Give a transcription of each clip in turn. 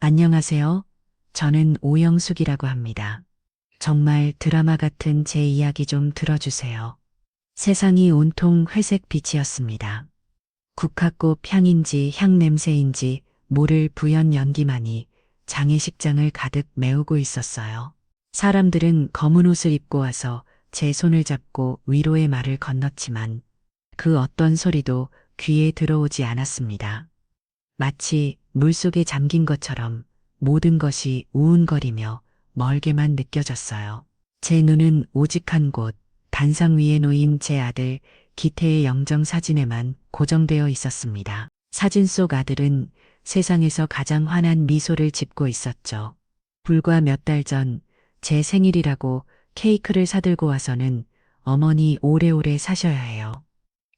안녕하세요. 저는 오영숙이라고 합니다. 정말 드라마 같은 제 이야기 좀 들어주세요. 세상이 온통 회색 빛이었습니다. 국화꽃 향인지 향냄새인지 모를 부연 연기만이 장례식장을 가득 메우고 있었어요. 사람들은 검은 옷을 입고 와서 제 손을 잡고 위로의 말을 건넜지만 그 어떤 소리도 귀에 들어오지 않았습니다. 마치 물속에 잠긴 것처럼 모든 것이 우운거리며 멀게만 느껴졌어요. 제 눈은 오직 한 곳, 단상 위에 놓인 제 아들 기태의 영정 사진에만 고정되어 있었습니다. 사진 속 아들은 세상에서 가장 환한 미소를 짓고 있었죠. 불과 몇 달 전 제 생일이라고 케이크를 사들고 와서는 어머니 오래오래 사셔야 해요.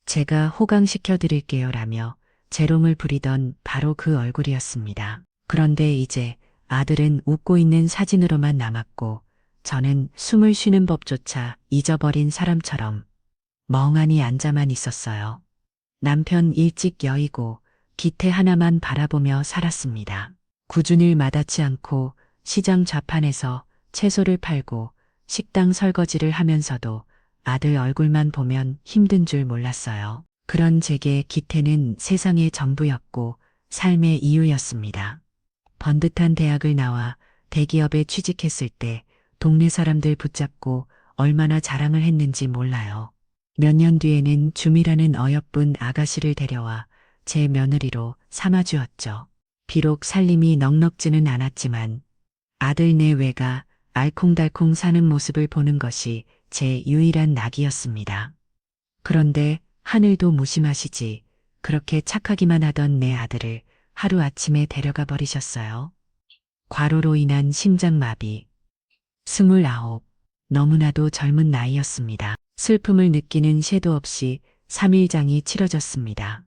제가 호강시켜 드릴게요 라며 재롱을 부리던 바로 그 얼굴이었습니다. 그런데 이제 아들은 웃고 있는 사진으로만 남았고 저는 숨을 쉬는 법조차 잊어버린 사람처럼 멍하니 앉아만 있었어요. 남편 일찍 여의고 기태 하나만 바라보며 살았습니다. 꾸준일 마다치 않고 시장 좌판에서 채소를 팔고 식당 설거지를 하면서도 아들 얼굴만 보면 힘든 줄 몰랐어요. 그런 제게 기태는 세상의 전부였고 삶의 이유였습니다. 번듯한 대학을 나와 대기업에 취직했을 때 동네 사람들 붙잡고 얼마나 자랑을 했는지 몰라요. 몇 년 뒤에는 주미라는 어여쁜 아가씨를 데려와 제 며느리로 삼아주었죠. 비록 살림이 넉넉지는 않았지만 아들 내외가 알콩달콩 사는 모습을 보는 것이 제 유일한 낙이었습니다. 그런데 하늘도 무심하시지 그렇게 착하기만 하던 내 아들을 하루아침에 데려가 버리셨어요. 과로로 인한 심장마비. 29. 너무나도 젊은 나이였습니다. 슬픔을 느끼는 섀도 없이 3일장이 치러졌습니다.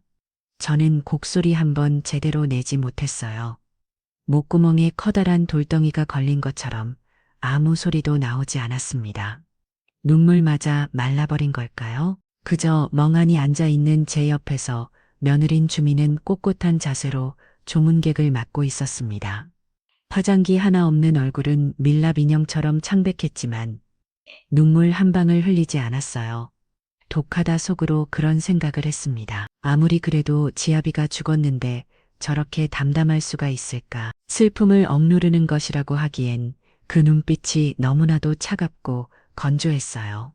저는 곡소리 한번 제대로 내지 못했어요. 목구멍에 커다란 돌덩이가 걸린 것처럼 아무 소리도 나오지 않았습니다. 눈물 맞아 말라버린 걸까요? 그저 멍하니 앉아있는 제 옆에서 며느린 주미는 꼿꼿한 자세로 조문객을 맡고 있었습니다. 화장기 하나 없는 얼굴은 밀랍 인형처럼 창백했지만 눈물 한 방울 흘리지 않았어요. 독하다 속으로 그런 생각을 했습니다. 아무리 그래도 지아비가 죽었는데 저렇게 담담할 수가 있을까? 슬픔을 억누르는 것이라고 하기엔 그 눈빛이 너무나도 차갑고 건조했어요.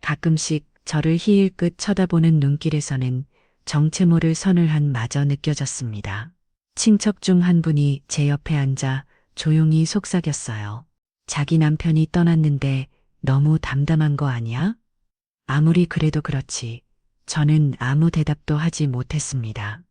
가끔씩 저를 희일끝 쳐다보는 눈길에서는 정체 모를 서늘함 마저 느껴졌습니다. 친척 중 한 분이 제 옆에 앉아 조용히 속삭였어요. 자기 남편이 떠났는데 너무 담담한 거 아니야? 아무리 그래도 그렇지. 저는 아무 대답도 하지 못했습니다.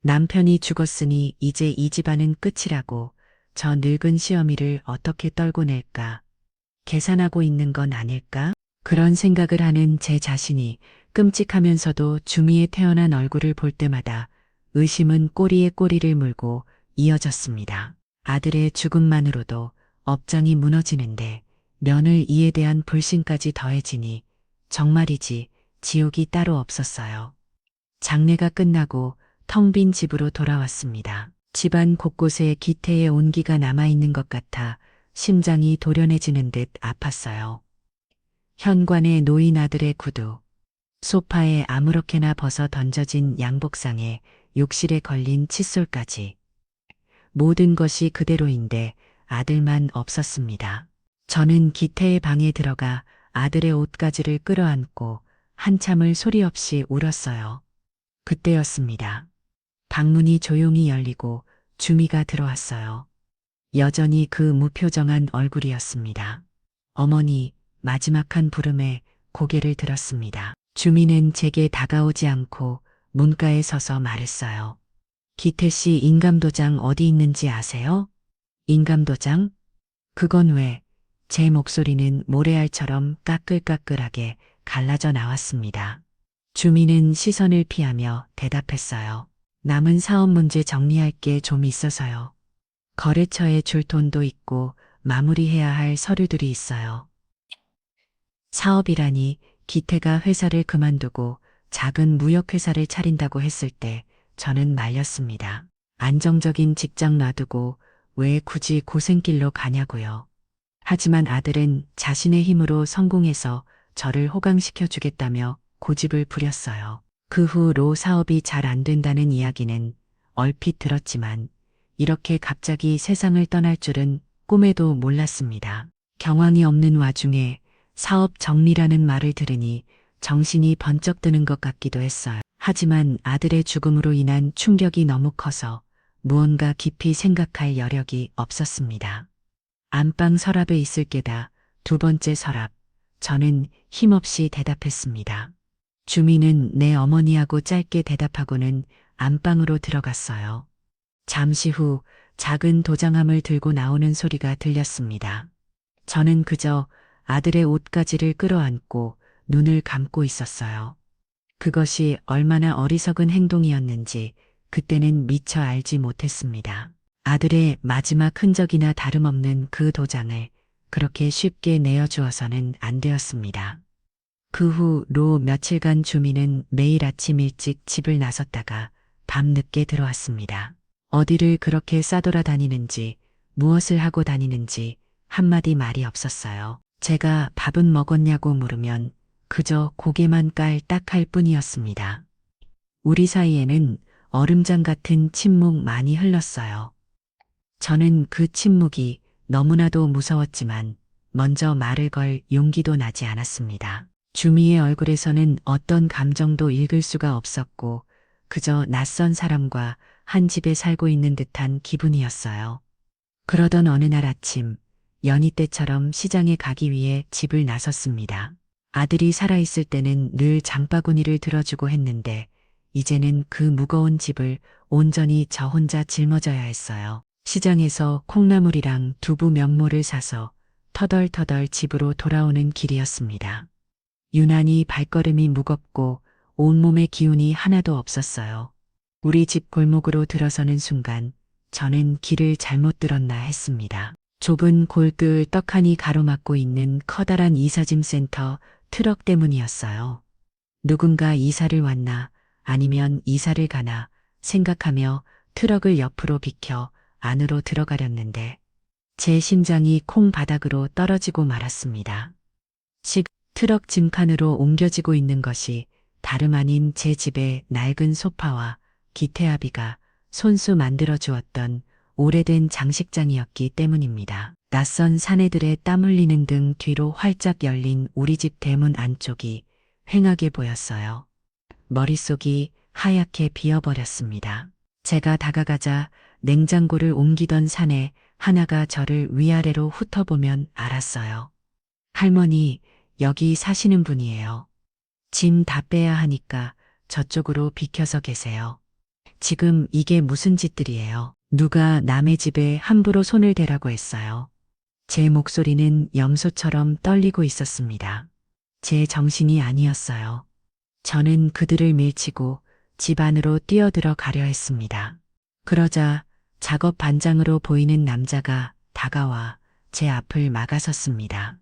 남편이 죽었으니 이제 이 집안은 끝이라고 저 늙은 시어미를 어떻게 떨고 낼까? 계산하고 있는 건 아닐까? 그런 생각을 하는 제 자신이 끔찍하면서도 주미의 태어난 얼굴을 볼 때마다 의심은 꼬리에 꼬리를 물고 이어졌습니다. 아들의 죽음만으로도 업장이 무너지는데 며느리 이에 대한 불신까지 더해지니 정말이지 지옥이 따로 없었어요. 장례가 끝나고 텅 빈 집으로 돌아왔습니다. 집안 곳곳에 기태의 온기가 남아있는 것 같아 심장이 도련해지는 듯 아팠어요. 현관에 놓인 아들의 구두, 소파에 아무렇게나 벗어 던져진 양복상에 욕실에 걸린 칫솔까지. 모든 것이 그대로인데 아들만 없었습니다. 저는 기태의 방에 들어가 아들의 옷가지를 끌어안고 한참을 소리 없이 울었어요. 그때였습니다. 방문이 조용히 열리고 주미가 들어왔어요. 여전히 그 무표정한 얼굴이었습니다. 어머니, 마지막 한 부름에 고개를 들었습니다. 주민은 제게 다가오지 않고 문가에 서서 말했어요. 기태 씨 인감도장 어디 있는지 아세요? 인감도장? 그건 왜? 제 목소리는 모래알처럼 까끌까끌하게 갈라져 나왔습니다. 주민은 시선을 피하며 대답했어요. 남은 사업 문제 정리할 게 좀 있어서요. 거래처에 줄 돈도 있고 마무리해야 할 서류들이 있어요. 사업이라니 기태가 회사를 그만두고 작은 무역회사를 차린다고 했을 때 저는 말렸습니다. 안정적인 직장 놔두고 왜 굳이 고생길로 가냐고요. 하지만 아들은 자신의 힘으로 성공해서 저를 호강시켜 주겠다며 고집을 부렸어요. 그 후 로 사업이 잘 안 된다는 이야기는 얼핏 들었지만 이렇게 갑자기 세상을 떠날 줄은 꿈에도 몰랐습니다. 경황이 없는 와중에 사업 정리라는 말을 들으니 정신이 번쩍 드는 것 같기도 했어요. 하지만 아들의 죽음으로 인한 충격이 너무 커서 무언가 깊이 생각할 여력이 없었습니다. 안방 서랍에 있을 게다 두 번째 서랍. 저는 힘없이 대답했습니다. 주민은 내 어머니하고 짧게 대답하고는 안방으로 들어갔어요. 잠시 후 작은 도장함을 들고 나오는 소리가 들렸습니다. 저는 그저 아들의 옷가지를 끌어안고 눈을 감고 있었어요. 그것이 얼마나 어리석은 행동이었는지 그때는 미처 알지 못했습니다. 아들의 마지막 흔적이나 다름없는 그 도장을 그렇게 쉽게 내어주어서는 안 되었습니다. 그 후로 며칠간 주민은 매일 아침 일찍 집을 나섰다가 밤 늦게 들어왔습니다. 어디를 그렇게 싸돌아다니는지 무엇을 하고 다니는지 한마디 말이 없었어요. 제가 밥은 먹었냐고 물으면 그저 고개만 깔딱할 뿐이었습니다. 우리 사이에는 얼음장 같은 침묵만이 흘렀어요. 저는 그 침묵이 너무나도 무서웠지만 먼저 말을 걸 용기도 나지 않았습니다. 주미의 얼굴에서는 어떤 감정도 읽을 수가 없었고 그저 낯선 사람과 한 집에 살고 있는 듯한 기분이었어요. 그러던 어느 날 아침 연희 때처럼 시장에 가기 위해 집을 나섰습니다. 아들이 살아있을 때는 늘 장바구니를 들어주고 했는데 이제는 그 무거운 집을 온전히 저 혼자 짊어져야 했어요. 시장에서 콩나물이랑 두부 명모를 사서 터덜터덜 집으로 돌아오는 길이었습니다. 유난히 발걸음이 무겁고 온몸에 기운이 하나도 없었어요. 우리 집 골목으로 들어서는 순간 저는 길을 잘못 들었나 했습니다. 좁은 골들 떡하니 가로막고 있는 커다란 이사짐 센터 트럭 때문이었어요. 누군가 이사를 왔나 아니면 이사를 가나 생각하며 트럭을 옆으로 비켜 안으로 들어가렸는데 제 심장이 콩바닥으로 떨어지고 말았습니다. 트럭 짐칸으로 옮겨지고 있는 것이 다름 아닌 제 집의 낡은 소파와 기태아비가 손수 만들어 주었던 오래된 장식장이었기 때문입니다. 낯선 사내들의 땀 흘리는 등 뒤로 활짝 열린 우리 집 대문 안쪽이 휑하게 보였어요. 머릿속이 하얗게 비어버렸습니다. 제가 다가가자 냉장고를 옮기던 사내 하나가 저를 위아래로 훑어보면 알았어요. 할머니, 여기 사시는 분이에요. 짐 다 빼야 하니까 저쪽으로 비켜서 계세요. 지금 이게 무슨 짓들이에요? 누가 남의 집에 함부로 손을 대라고 했어요. 제 목소리는 염소처럼 떨리고 있었습니다. 제 정신이 아니었어요. 저는 그들을 밀치고 집 안으로 뛰어들어 가려 했습니다. 그러자 작업 반장으로 보이는 남자가 다가와 제 앞을 막아섰습니다.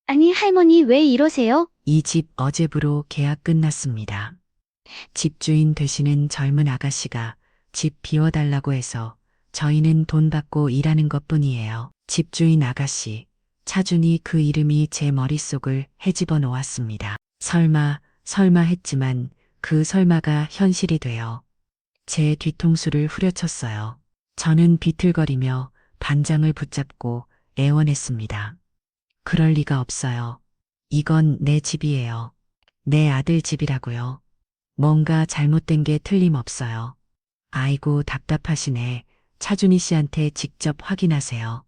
아니, 할머니 왜 이러세요? 이 집 어제부로 계약 끝났습니다. 집주인 되시는 젊은 아가씨가 집 비워달라고 해서 저희는 돈 받고 일하는 것뿐이에요. 집주인 아가씨, 차준이 그 이름이 제 머릿속을 헤집어 놓았습니다. 설마 했지만 그 설마가 현실이 되어 제 뒤통수를 후려쳤어요. 저는 비틀거리며 반장을 붙잡고 애원했습니다. 그럴 리가 없어요. 이건 내 집이에요. 내 아들 집이라고요. 뭔가 잘못된 게 틀림없어요. 아이고 답답하시네. 차준희 씨한테 직접 확인하세요.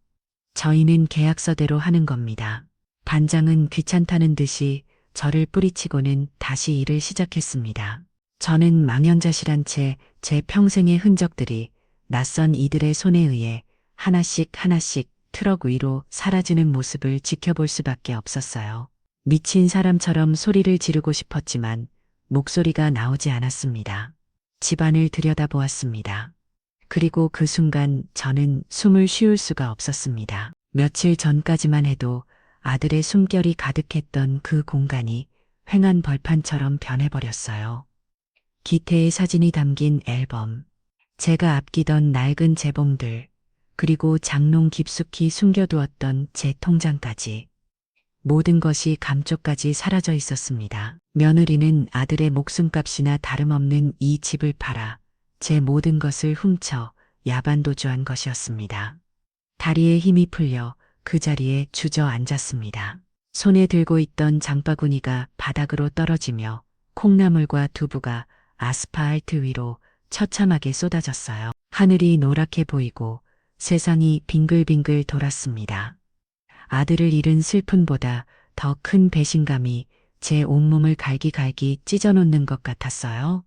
저희는 계약서대로 하는 겁니다. 반장은 귀찮다는 듯이 저를 뿌리치고는 다시 일을 시작했습니다. 저는 망연자실한 채 제 평생의 흔적들이 낯선 이들의 손에 의해 하나씩 하나씩 트럭 위로 사라지는 모습을 지켜볼 수밖에 없었어요. 미친 사람처럼 소리를 지르고 싶었지만 목소리가 나오지 않았습니다. 집안을 들여다보았습니다. 그리고 그 순간 저는 숨을 쉬울 수가 없었습니다. 며칠 전까지만 해도 아들의 숨결이 가득했던 그 공간이 횡한 벌판처럼 변해버렸어요. 기태의 사진이 담긴 앨범, 제가 아끼던 낡은 재봉들, 그리고 장롱 깊숙이 숨겨두었던 제 통장까지 모든 것이 감쪽까지 사라져 있었습니다. 며느리는 아들의 목숨값이나 다름없는 이 집을 팔아 제 모든 것을 훔쳐 야반도주한 것이었습니다. 다리에 힘이 풀려 그 자리에 주저앉았습니다. 손에 들고 있던 장바구니가 바닥으로 떨어지며 콩나물과 두부가 아스팔트 위로 처참하게 쏟아졌어요. 하늘이 노랗게 보이고 세상이 빙글빙글 돌았습니다. 아들을 잃은 슬픔보다 더 큰 배신감이 제 온몸을 갈기갈기 찢어놓는 것 같았어요.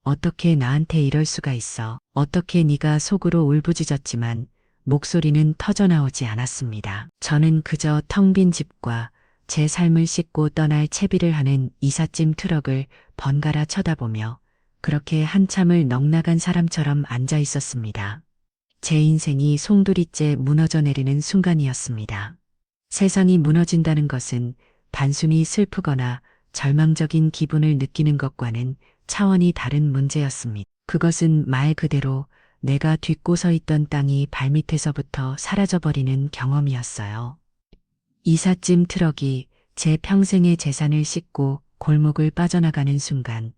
어떻게 나한테 이럴 수가 있어. 어떻게 네가 속으로 울부짖었지만 목소리는 터져나오지 않았습니다. 저는 그저 텅 빈 집과 제 삶을 싣고 떠날 채비를 하는 이삿짐 트럭을 번갈아 쳐다보며 그렇게 한참을 넋나간 사람처럼 앉아 있었습니다. 제 인생이 송두리째 무너져 내리는 순간이었습니다. 세상이 무너진다는 것은 단순히 슬프거나 절망적인 기분을 느끼는 것과는 차원이 다른 문제였습니다. 그것은 말 그대로 내가 딛고 서 있던 땅이 발밑에서부터 사라져버리는 경험이었어요. 이삿짐 트럭이 제 평생의 재산을 싣고 골목을 빠져나가는 순간,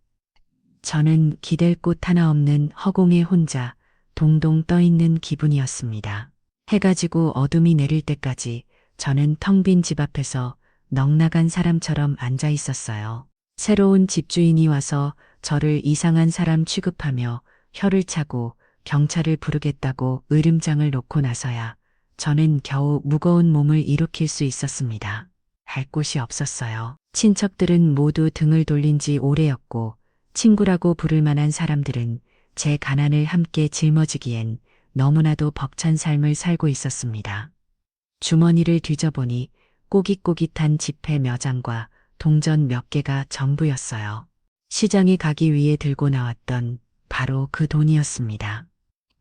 저는 기댈 곳 하나 없는 허공에 혼자 동동 떠있는 기분이었습니다. 해가 지고 어둠이 내릴 때까지 저는 텅 빈 집 앞에서 넋나간 사람처럼 앉아 있었어요. 새로운 집주인이 와서 저를 이상한 사람 취급하며 혀를 차고 경찰을 부르겠다고 으름장을 놓고 나서야 저는 겨우 무거운 몸을 일으킬 수 있었습니다. 갈 곳이 없었어요. 친척들은 모두 등을 돌린 지 오래였고 친구라고 부를 만한 사람들은 제 가난을 함께 짊어지기엔 너무나도 벅찬 삶을 살고 있었습니다. 주머니를 뒤져보니 꼬깃꼬깃한 지폐 몇 장과 동전 몇 개가 전부였어요. 시장에 가기 위해 들고 나왔던 바로 그 돈이었습니다.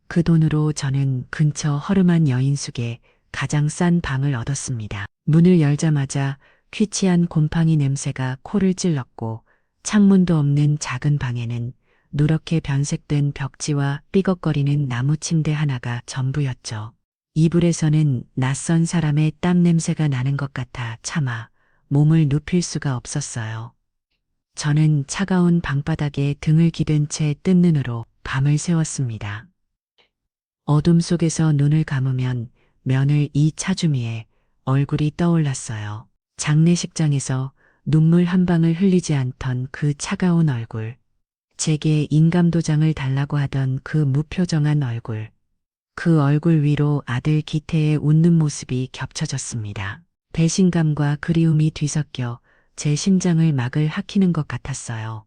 그 돈으로 저는 근처 허름한 여인숙에 가장 싼 방을 얻었습니다. 문을 열자마자 퀴치한 곰팡이 냄새가 코를 찔렀고 창문도 없는 작은 방에는 누렇게 변색된 벽지와 삐걱거리는 나무 침대 하나가 전부였죠. 이불에서는 낯선 사람의 땀 냄새가 나는 것 같아 차마 몸을 눕힐 수가 없었어요. 저는 차가운 방바닥에 등을 기댄 채 뜬 눈으로 밤을 새웠습니다. 어둠 속에서 눈을 감으면 며느 이 차주미에 얼굴이 떠올랐어요. 장례식장에서 눈물 한 방울 흘리지 않던 그 차가운 얼굴. 제게 인감도장을 달라고 하던 그 무표정한 얼굴. 그 얼굴 위로 아들 기태의 웃는 모습이 겹쳐졌습니다. 배신감과 그리움이 뒤섞여 제 심장을 막을 핫히는 것 같았어요.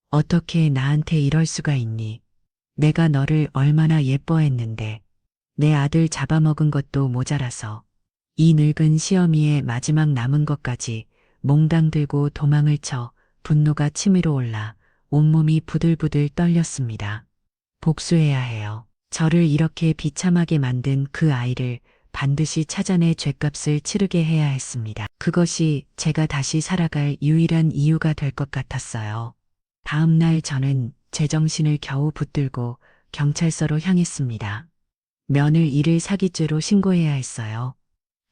어떻게 나한테 이럴 수가 있니? 내가 너를 얼마나 예뻐했는데 내 아들 잡아먹은 것도 모자라서 이 늙은 시어미의 마지막 남은 것까지 몽당 들고 도망을 쳐 분노가 치밀어 올라 온몸이 부들부들 떨렸습니다. 복수해야 해요. 저를 이렇게 비참하게 만든 그 아이를 반드시 찾아내 죗값을 치르게 해야 했습니다. 그것이 제가 다시 살아갈 유일한 이유가 될 것 같았어요. 다음 날 저는 제정신을 겨우 붙들고 경찰서로 향했습니다. 며느 일을 사기죄로 신고해야 했어요.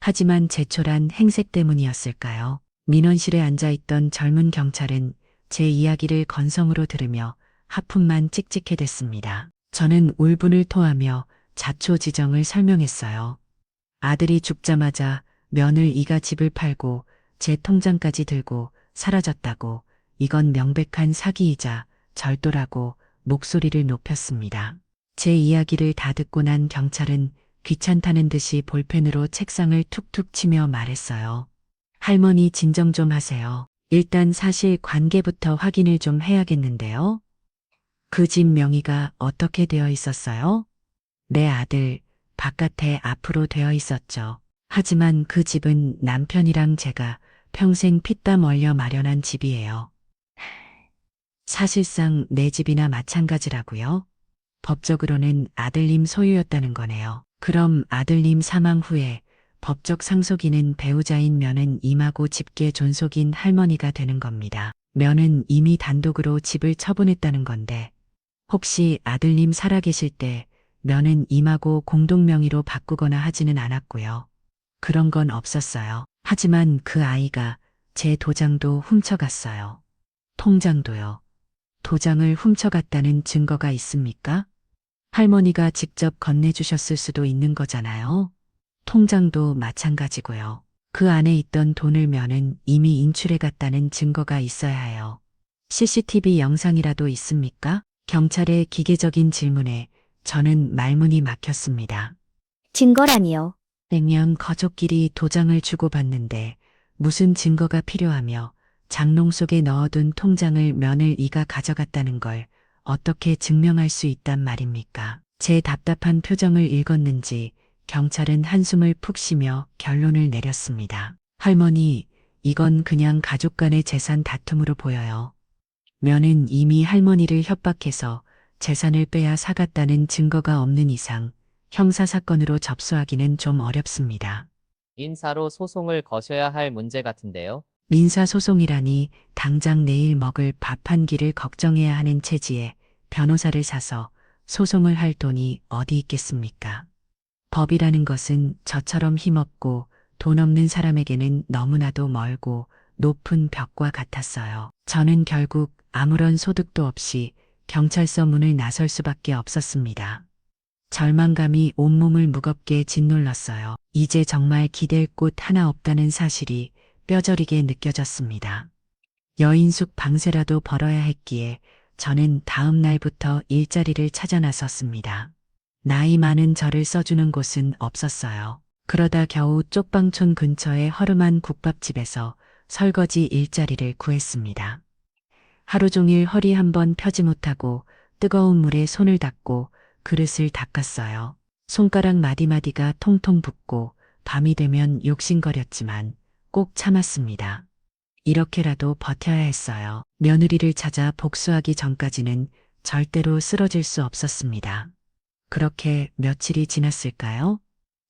하지만 제초란 행색 때문이었을까요? 민원실에 앉아있던 젊은 경찰은 제 이야기를 건성으로 들으며 하품만 찍찍해댔습니다. 저는 울분을 토하며 자초지정을 설명했어요. 아들이 죽자마자 며느리가 집을 팔고 제 통장까지 들고 사라졌다고, 이건 명백한 사기이자 절도라고 목소리를 높였습니다. 제 이야기를 다 듣고 난 경찰은 귀찮다는 듯이 볼펜으로 책상을 툭툭 치며 말했어요. 할머니 진정 좀 하세요. 일단 사실 관계부터 확인을 좀 해야겠는데요. 그 집 명의가 어떻게 되어 있었어요? 내 아들 바깥에 앞으로 되어 있었죠. 하지만 그 집은 남편이랑 제가 평생 피땀 흘려 마련한 집이에요. 사실상 내 집이나 마찬가지라고요. 법적으로는 아들님 소유였다는 거네요. 그럼 아들님 사망 후에 법적 상속인은 배우자인 면은 임하고 직계 존속인 할머니가 되는 겁니다. 면은 이미 단독으로 집을 처분했다는 건데 혹시 아들님 살아계실 때 면은 임하고 공동명의로 바꾸거나 하지는 않았고요. 그런 건 없었어요. 하지만 그 아이가 제 도장도 훔쳐갔어요. 통장도요. 도장을 훔쳐갔다는 증거가 있습니까? 할머니가 직접 건네주셨을 수도 있는 거잖아요. 통장도 마찬가지고요. 그 안에 있던 돈을 면은 이미 인출해 갔다는 증거가 있어야 해요. CCTV 영상이라도 있습니까? 경찰의 기계적인 질문에 저는 말문이 막혔습니다. 증거라니요. 냉면 가족끼리 도장을 주고받는데 무슨 증거가 필요하며 장롱 속에 넣어둔 통장을 면을 이가 가져갔다는 걸 어떻게 증명할 수 있단 말입니까? 제 답답한 표정을 읽었는지 경찰은 한숨을 푹 쉬며 결론을 내렸습니다. 할머니, 이건 그냥 가족 간의 재산 다툼으로 보여요. 면은 이미 할머니를 협박해서 재산을 빼야 사갔다는 증거가 없는 이상 형사사건으로 접수하기는 좀 어렵습니다. 인사로 소송을 거셔야 할 문제 같은데요. 민사소송이라니 당장 내일 먹을 밥 한 끼를 걱정해야 하는 체지에 변호사를 사서 소송을 할 돈이 어디 있겠습니까? 법이라는 것은 저처럼 힘없고 돈 없는 사람에게는 너무나도 멀고 높은 벽과 같았어요. 저는 결국 아무런 소득도 없이 경찰서 문을 나설 수밖에 없었습니다. 절망감이 온몸을 무겁게 짓눌렀어요. 이제 정말 기댈 곳 하나 없다는 사실이 뼈저리게 느껴졌습니다. 여인숙 방세라도 벌어야 했기에 저는 다음 날부터 일자리를 찾아 나섰습니다. 나이 많은 저를 써주는 곳은 없었어요. 그러다 겨우 쪽방촌 근처의 허름한 국밥집에서 설거지 일자리를 구했습니다. 하루 종일 허리 한번 펴지 못하고 뜨거운 물에 손을 닦고 그릇을 닦았어요. 손가락 마디마디가 통통 붓고 밤이 되면 욕심거렸지만 꼭 참았습니다. 이렇게라도 버텨야 했어요. 며느리를 찾아 복수하기 전까지는 절대로 쓰러질 수 없었습니다. 그렇게 며칠이 지났을까요?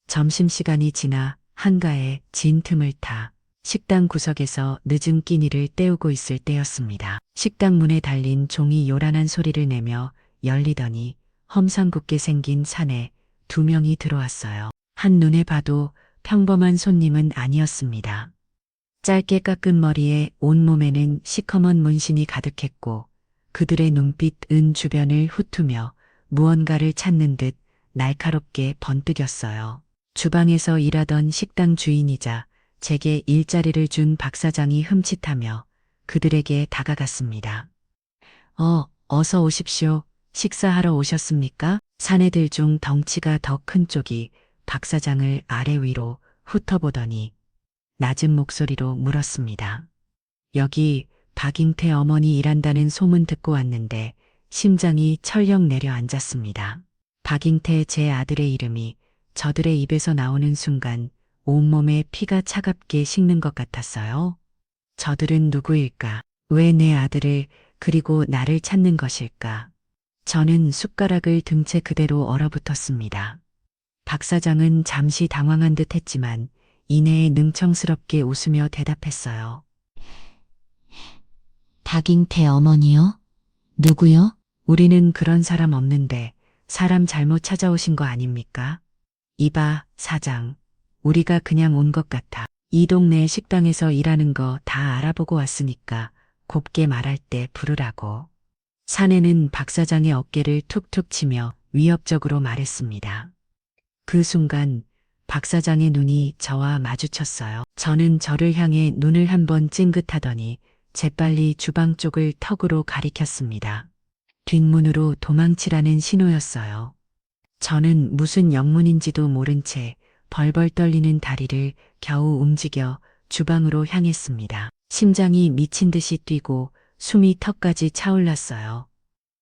점심시간이 지나 한가해 진 틈을 타 식당 구석에서 늦은 끼니를 때우고 있을 때였습니다. 식당 문에 달린 종이 요란한 소리를 내며 열리더니 험상궂게 생긴 사내 2명이 들어왔어요. 한눈에 봐도 평범한 손님은 아니었습니다. 짧게 깎은 머리에 온몸에는 시커먼 문신이 가득했고 그들의 눈빛은 주변을 훑으며 무언가를 찾는 듯 날카롭게 번뜩였어요. 주방에서 일하던 식당 주인이자 제게 일자리를 준 박 사장이 흠칫하며 그들에게 다가갔습니다. 어서 오십시오. 식사하러 오셨습니까? 사내들 중 덩치가 더 큰 쪽이 박 사장을 아래 위로 훑어보더니 낮은 목소리로 물었습니다. 여기 박잉태 어머니 일한다는 소문 듣고 왔는데 심장이 철렁 내려앉았습니다. 박잉태 제 아들의 이름이 저들의 입에서 나오는 순간 온몸에 피가 차갑게 식는 것 같았어요. 저들은 누구일까? 왜 내 아들을 그리고 나를 찾는 것일까? 저는 숟가락을 등채 그대로 얼어붙었습니다. 박 사장은 잠시 당황한 듯 했지만 이내에 능청스럽게 웃으며 대답했어요. 박잉태 어머니요? 누구요? 우리는 그런 사람 없는데 사람 잘못 찾아오신 거 아닙니까? 이봐, 사장. 우리가 그냥 온 것 같아. 이 동네 식당에서 일하는 거 다 알아보고 왔으니까 곱게 말할 때 부르라고. 사내는 박 사장의 어깨를 툭툭 치며 위협적으로 말했습니다. 그 순간 박 사장의 눈이 저와 마주쳤어요. 저는 저를 향해 눈을 한번 찡긋하더니 재빨리 주방 쪽을 턱으로 가리켰습니다. 뒷문으로 도망치라는 신호였어요. 저는 무슨 영문인지도 모른 채 벌벌 떨리는 다리를 겨우 움직여 주방으로 향했습니다. 심장이 미친 듯이 뛰고 숨이 턱까지 차올랐어요.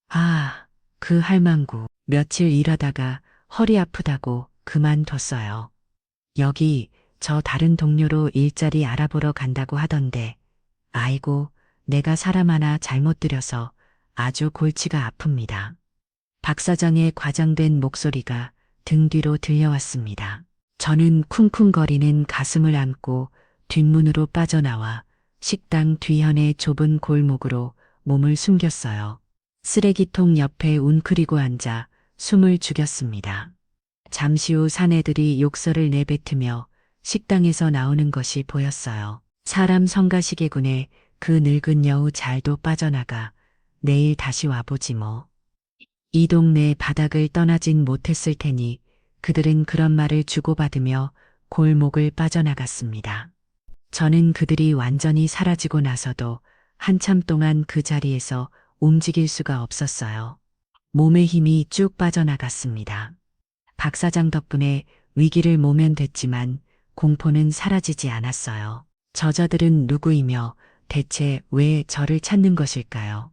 아, 그 할망구. 며칠 일하다가 허리 아프다고 그만뒀어요. 여기 저 다른 동료로 일자리 알아보러 간다고 하던데, 아이고, 내가 사람 하나 잘못 들여서 아주 골치가 아픕니다. 박 사장의 과장된 목소리가 등 뒤로 들려왔습니다. 저는 쿵쿵거리는 가슴을 안고 뒷문으로 빠져나와 식당 뒤편의 좁은 골목으로 몸을 숨겼어요. 쓰레기통 옆에 웅크리고 앉아 숨을 죽였습니다. 잠시 후 사내들이 욕설을 내뱉으며 식당에서 나오는 것이 보였어요. 사람 성가시개군에 그 늙은 여우 잘도 빠져나가 내일 다시 와보지 뭐. 이 동네 바닥을 떠나진 못했을 테니 그들은 그런 말을 주고받으며 골목을 빠져나갔습니다. 저는 그들이 완전히 사라지고 나서도 한참 동안 그 자리에서 움직일 수가 없었어요. 몸의 힘이 쭉 빠져나갔습니다. 박 사장 덕분에 위기를 모면됐지만 공포는 사라지지 않았어요. 저자들은 누구이며 대체 왜 저를 찾는 것일까요?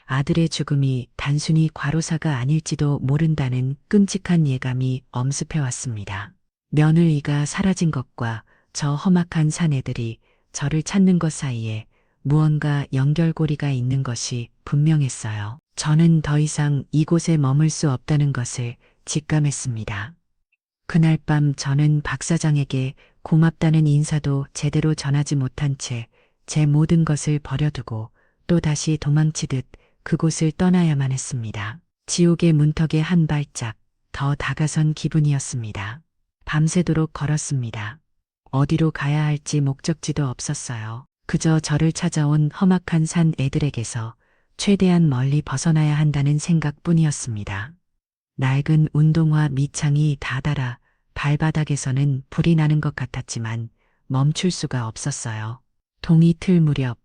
아들의 죽음이 단순히 과로사가 아닐지도 모른다는 끔찍한 예감이 엄습해왔습니다. 며느리가 사라진 것과 저 험악한 사내들이 저를 찾는 것 사이에 무언가 연결고리가 있는 것이 분명했어요. 저는 더 이상 이곳에 머물 수 없다는 것을 직감했습니다. 그날 밤 저는 박 사장에게 고맙다는 인사도 제대로 전하지 못한 채 제 모든 것을 버려두고 또다시 도망치듯 그곳을 떠나야만 했습니다. 지옥의 문턱에 한 발짝 더 다가선 기분이었습니다. 밤새도록 걸었습니다. 어디로 가야 할지 목적지도 없었어요. 그저 저를 찾아온 험악한 산 애들에게서 최대한 멀리 벗어나야 한다는 생각뿐이었습니다. 낡은 운동화 밑창이 다달아 발바닥에서는 불이 나는 것 같았지만 멈출 수가 없었어요. 동이틀 무렵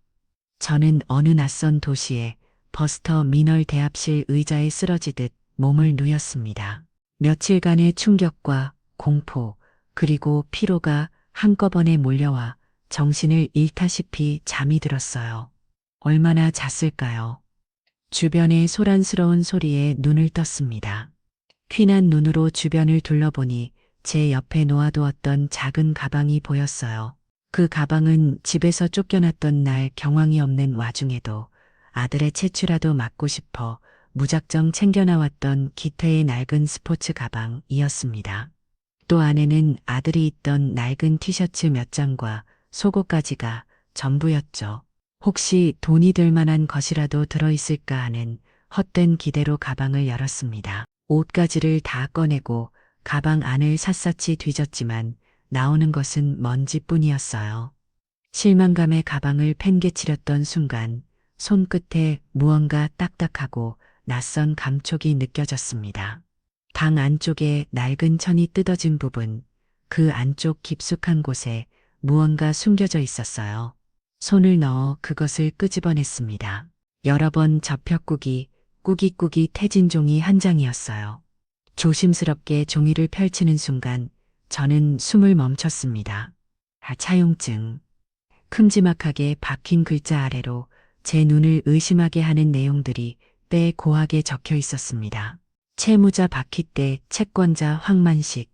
저는 어느 낯선 도시에 버스터 미널 대합실 의자에 쓰러지듯 몸을 누였습니다. 며칠간의 충격과 공포 그리고 피로가 한꺼번에 몰려와 정신을 잃다시피 잠이 들었어요. 얼마나 잤을까요? 주변의 소란스러운 소리에 눈을 떴습니다. 퀴난 눈으로 주변을 둘러보니 제 옆에 놓아두었던 작은 가방이 보였어요. 그 가방은 집에서 쫓겨났던 날 경황이 없는 와중에도 아들의 채취라도 맡고 싶어 무작정 챙겨나왔던 기태의 낡은 스포츠 가방이었습니다. 또 안에는 아들이 입던 낡은 티셔츠 몇 장과 속옷까지가 전부였죠. 혹시 돈이 들 만한 것이라도 들어있을까 하는 헛된 기대로 가방을 열었습니다. 옷가지를 다 꺼내고 가방 안을 샅샅이 뒤졌지만 나오는 것은 먼지뿐이었어요. 실망감에 가방을 팽개치렸던 순간 손끝에 무언가 딱딱하고 낯선 감촉이 느껴졌습니다. 방 안쪽에 낡은 천이 뜯어진 부분, 그 안쪽 깊숙한 곳에 무언가 숨겨져 있었어요. 손을 넣어 그것을 끄집어냈습니다. 여러 번 접혔꾸기, 꾸깃꾸깃 태진 종이 한 장이었어요. 조심스럽게 종이를 펼치는 순간 저는 숨을 멈췄습니다. 차용증. 큼지막하게 박힌 글자 아래로 제 눈을 의심하게 하는 내용들이 빼고하게 적혀 있었습니다. 채무자 박희대, 채권자 황만식.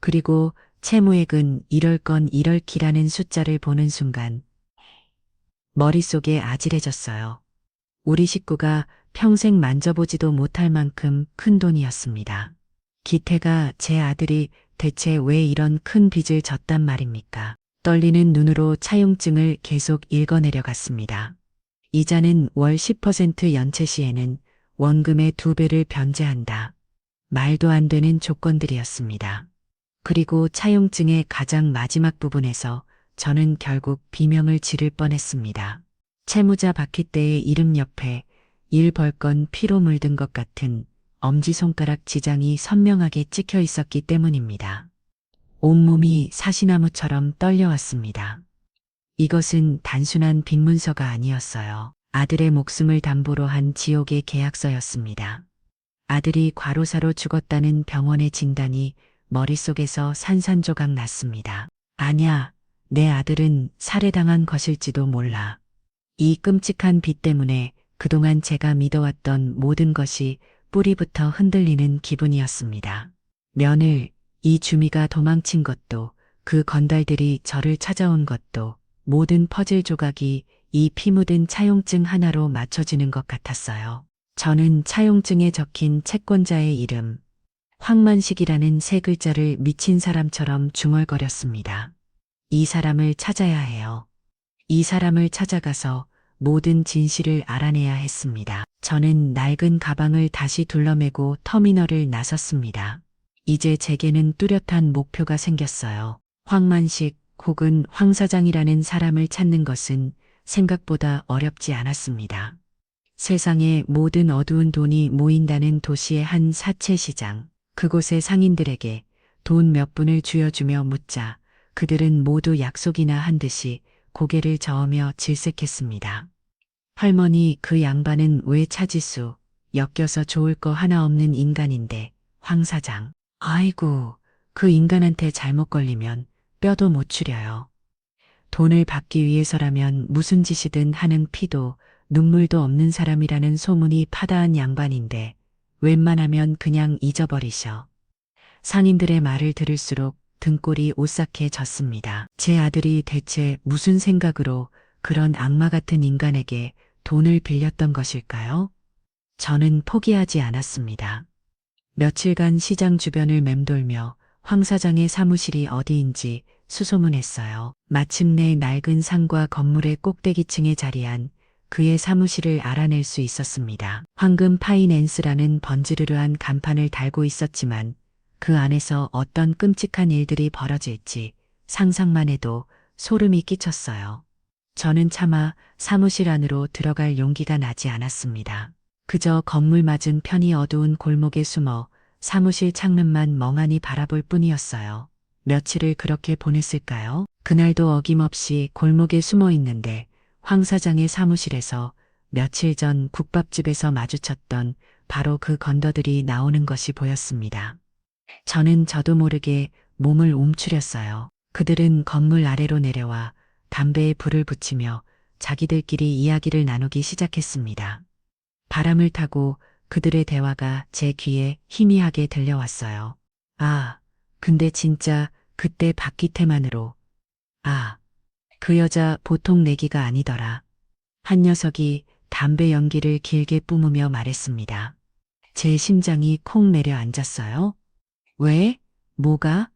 그리고 채무액은 1월 건 1월 기라는 숫자를 보는 순간 머릿속에 아찔해졌어요. 우리 식구가 평생 만져보지도 못할 만큼 큰 돈이었습니다. 기태가 제 아들이 대체 왜 이런 큰 빚을 졌단 말입니까? 떨리는 눈으로 차용증을 계속 읽어내려갔습니다. 이자는 월 10% 연체 시에는 원금의 2배를 변제한다. 말도 안 되는 조건들이었습니다. 그리고 차용증의 가장 마지막 부분에서 저는 결국 비명을 지를 뻔했습니다. 채무자 박희대의 이름 옆에 일 벌건 피로 물든 것 같은 엄지손가락 지장이 선명하게 찍혀 있었기 때문입니다. 온몸이 사시나무처럼 떨려왔습니다. 이것은 단순한 빈문서가 아니었어요. 아들의 목숨을 담보로 한 지옥의 계약서였습니다. 아들이 과로사로 죽었다는 병원의 진단이 머릿속에서 산산조각 났습니다. 아냐, 내 아들은 살해당한 것일지도 몰라. 이 끔찍한 빚 때문에 그동안 제가 믿어왔던 모든 것이 뿌리부터 흔들리는 기분이었습니다. 며느리, 이 주미가 도망친 것도, 그 건달들이 저를 찾아온 것도, 모든 퍼즐 조각이 이 피 묻은 차용증 하나로 맞춰지는 것 같았어요. 저는 차용증에 적힌 채권자의 이름, 황만식이라는 세 글자를 미친 사람처럼 중얼거렸습니다. 이 사람을 찾아야 해요. 이 사람을 찾아가서 모든 진실을 알아내야 했습니다. 저는 낡은 가방을 다시 둘러매고 터미널을 나섰습니다. 이제 제게는 뚜렷한 목표가 생겼어요. 황만식 혹은 황 사장이라는 사람을 찾는 것은 생각보다 어렵지 않았습니다. 세상의 모든 어두운 돈이 모인다는 도시의 한 사채 시장, 그곳의 상인들에게 돈 몇 푼을 쥐어주며 묻자 그들은 모두 약속이나 한 듯이 고개를 저으며 질색했습니다. 할머니, 그 양반은 왜 차지수, 엮여서 좋을 거 하나 없는 인간인데, 황 사장. 아이고, 그 인간한테 잘못 걸리면 뼈도 못 추려요. 돈을 받기 위해서라면 무슨 짓이든 하는 피도 눈물도 없는 사람이라는 소문이 파다한 양반인데, 웬만하면 그냥 잊어버리셔. 상인들의 말을 들을수록 등골이 오싹해졌습니다. 제 아들이 대체 무슨 생각으로 그런 악마 같은 인간에게 돈을 빌렸던 것일까요? 저는 포기하지 않았습니다. 며칠간 시장 주변을 맴돌며 황 사장의 사무실이 어디인지 수소문했어요. 마침내 낡은 상과 건물의 꼭대기층에 자리한 그의 사무실을 알아낼 수 있었습니다. 황금 파이낸스라는 번지르르한 간판을 달고 있었지만 그 안에서 어떤 끔찍한 일들이 벌어질지 상상만 해도 소름이 끼쳤어요. 저는 차마 사무실 안으로 들어갈 용기가 나지 않았습니다. 그저 건물 맞은 편히 어두운 골목에 숨어 사무실 창문만 멍하니 바라볼 뿐이었어요. 며칠을 그렇게 보냈을까요? 그날도 어김없이 골목에 숨어 있는데 황 사장의 사무실에서 며칠 전 국밥집에서 마주쳤던 바로 그 건더들이 나오는 것이 보였습니다. 저는 저도 모르게 몸을 움츠렸어요. 그들은 건물 아래로 내려와 담배에 불을 붙이며 자기들끼리 이야기를 나누기 시작했습니다. 바람을 타고 그들의 대화가 제 귀에 희미하게 들려왔어요. 아, 근데 진짜 그때 박기태만으로. 아, 그 여자 보통 내기가 아니더라. 한 녀석이 담배 연기를 길게 뿜으며 말했습니다. 제 심장이 콩 내려앉았어요. 왜? 뭐가?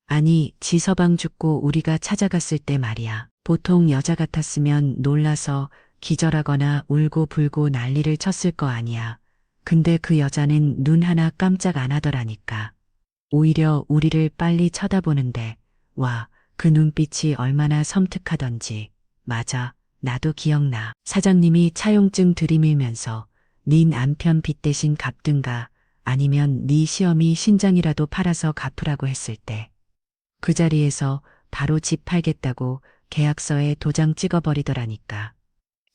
아니, 지서방 죽고 우리가 찾아갔을 때 말이야. 보통 여자 같았으면 놀라서 기절하거나 울고 불고 난리를 쳤을 거 아니야. 근데 그 여자는 눈 하나 깜짝 안 하더라니까. 오히려 우리를 빨리 쳐다보는데, 와, 그 눈빛이 얼마나 섬뜩하던지. 맞아, 나도 기억나. 사장님이 차용증 들이밀면서 네 남편 빚 대신 갚든가 아니면 네 시어미 신장이라도 팔아서 갚으라고 했을 때. 그 자리에서 바로 집 팔겠다고 계약서에 도장 찍어버리더라니까.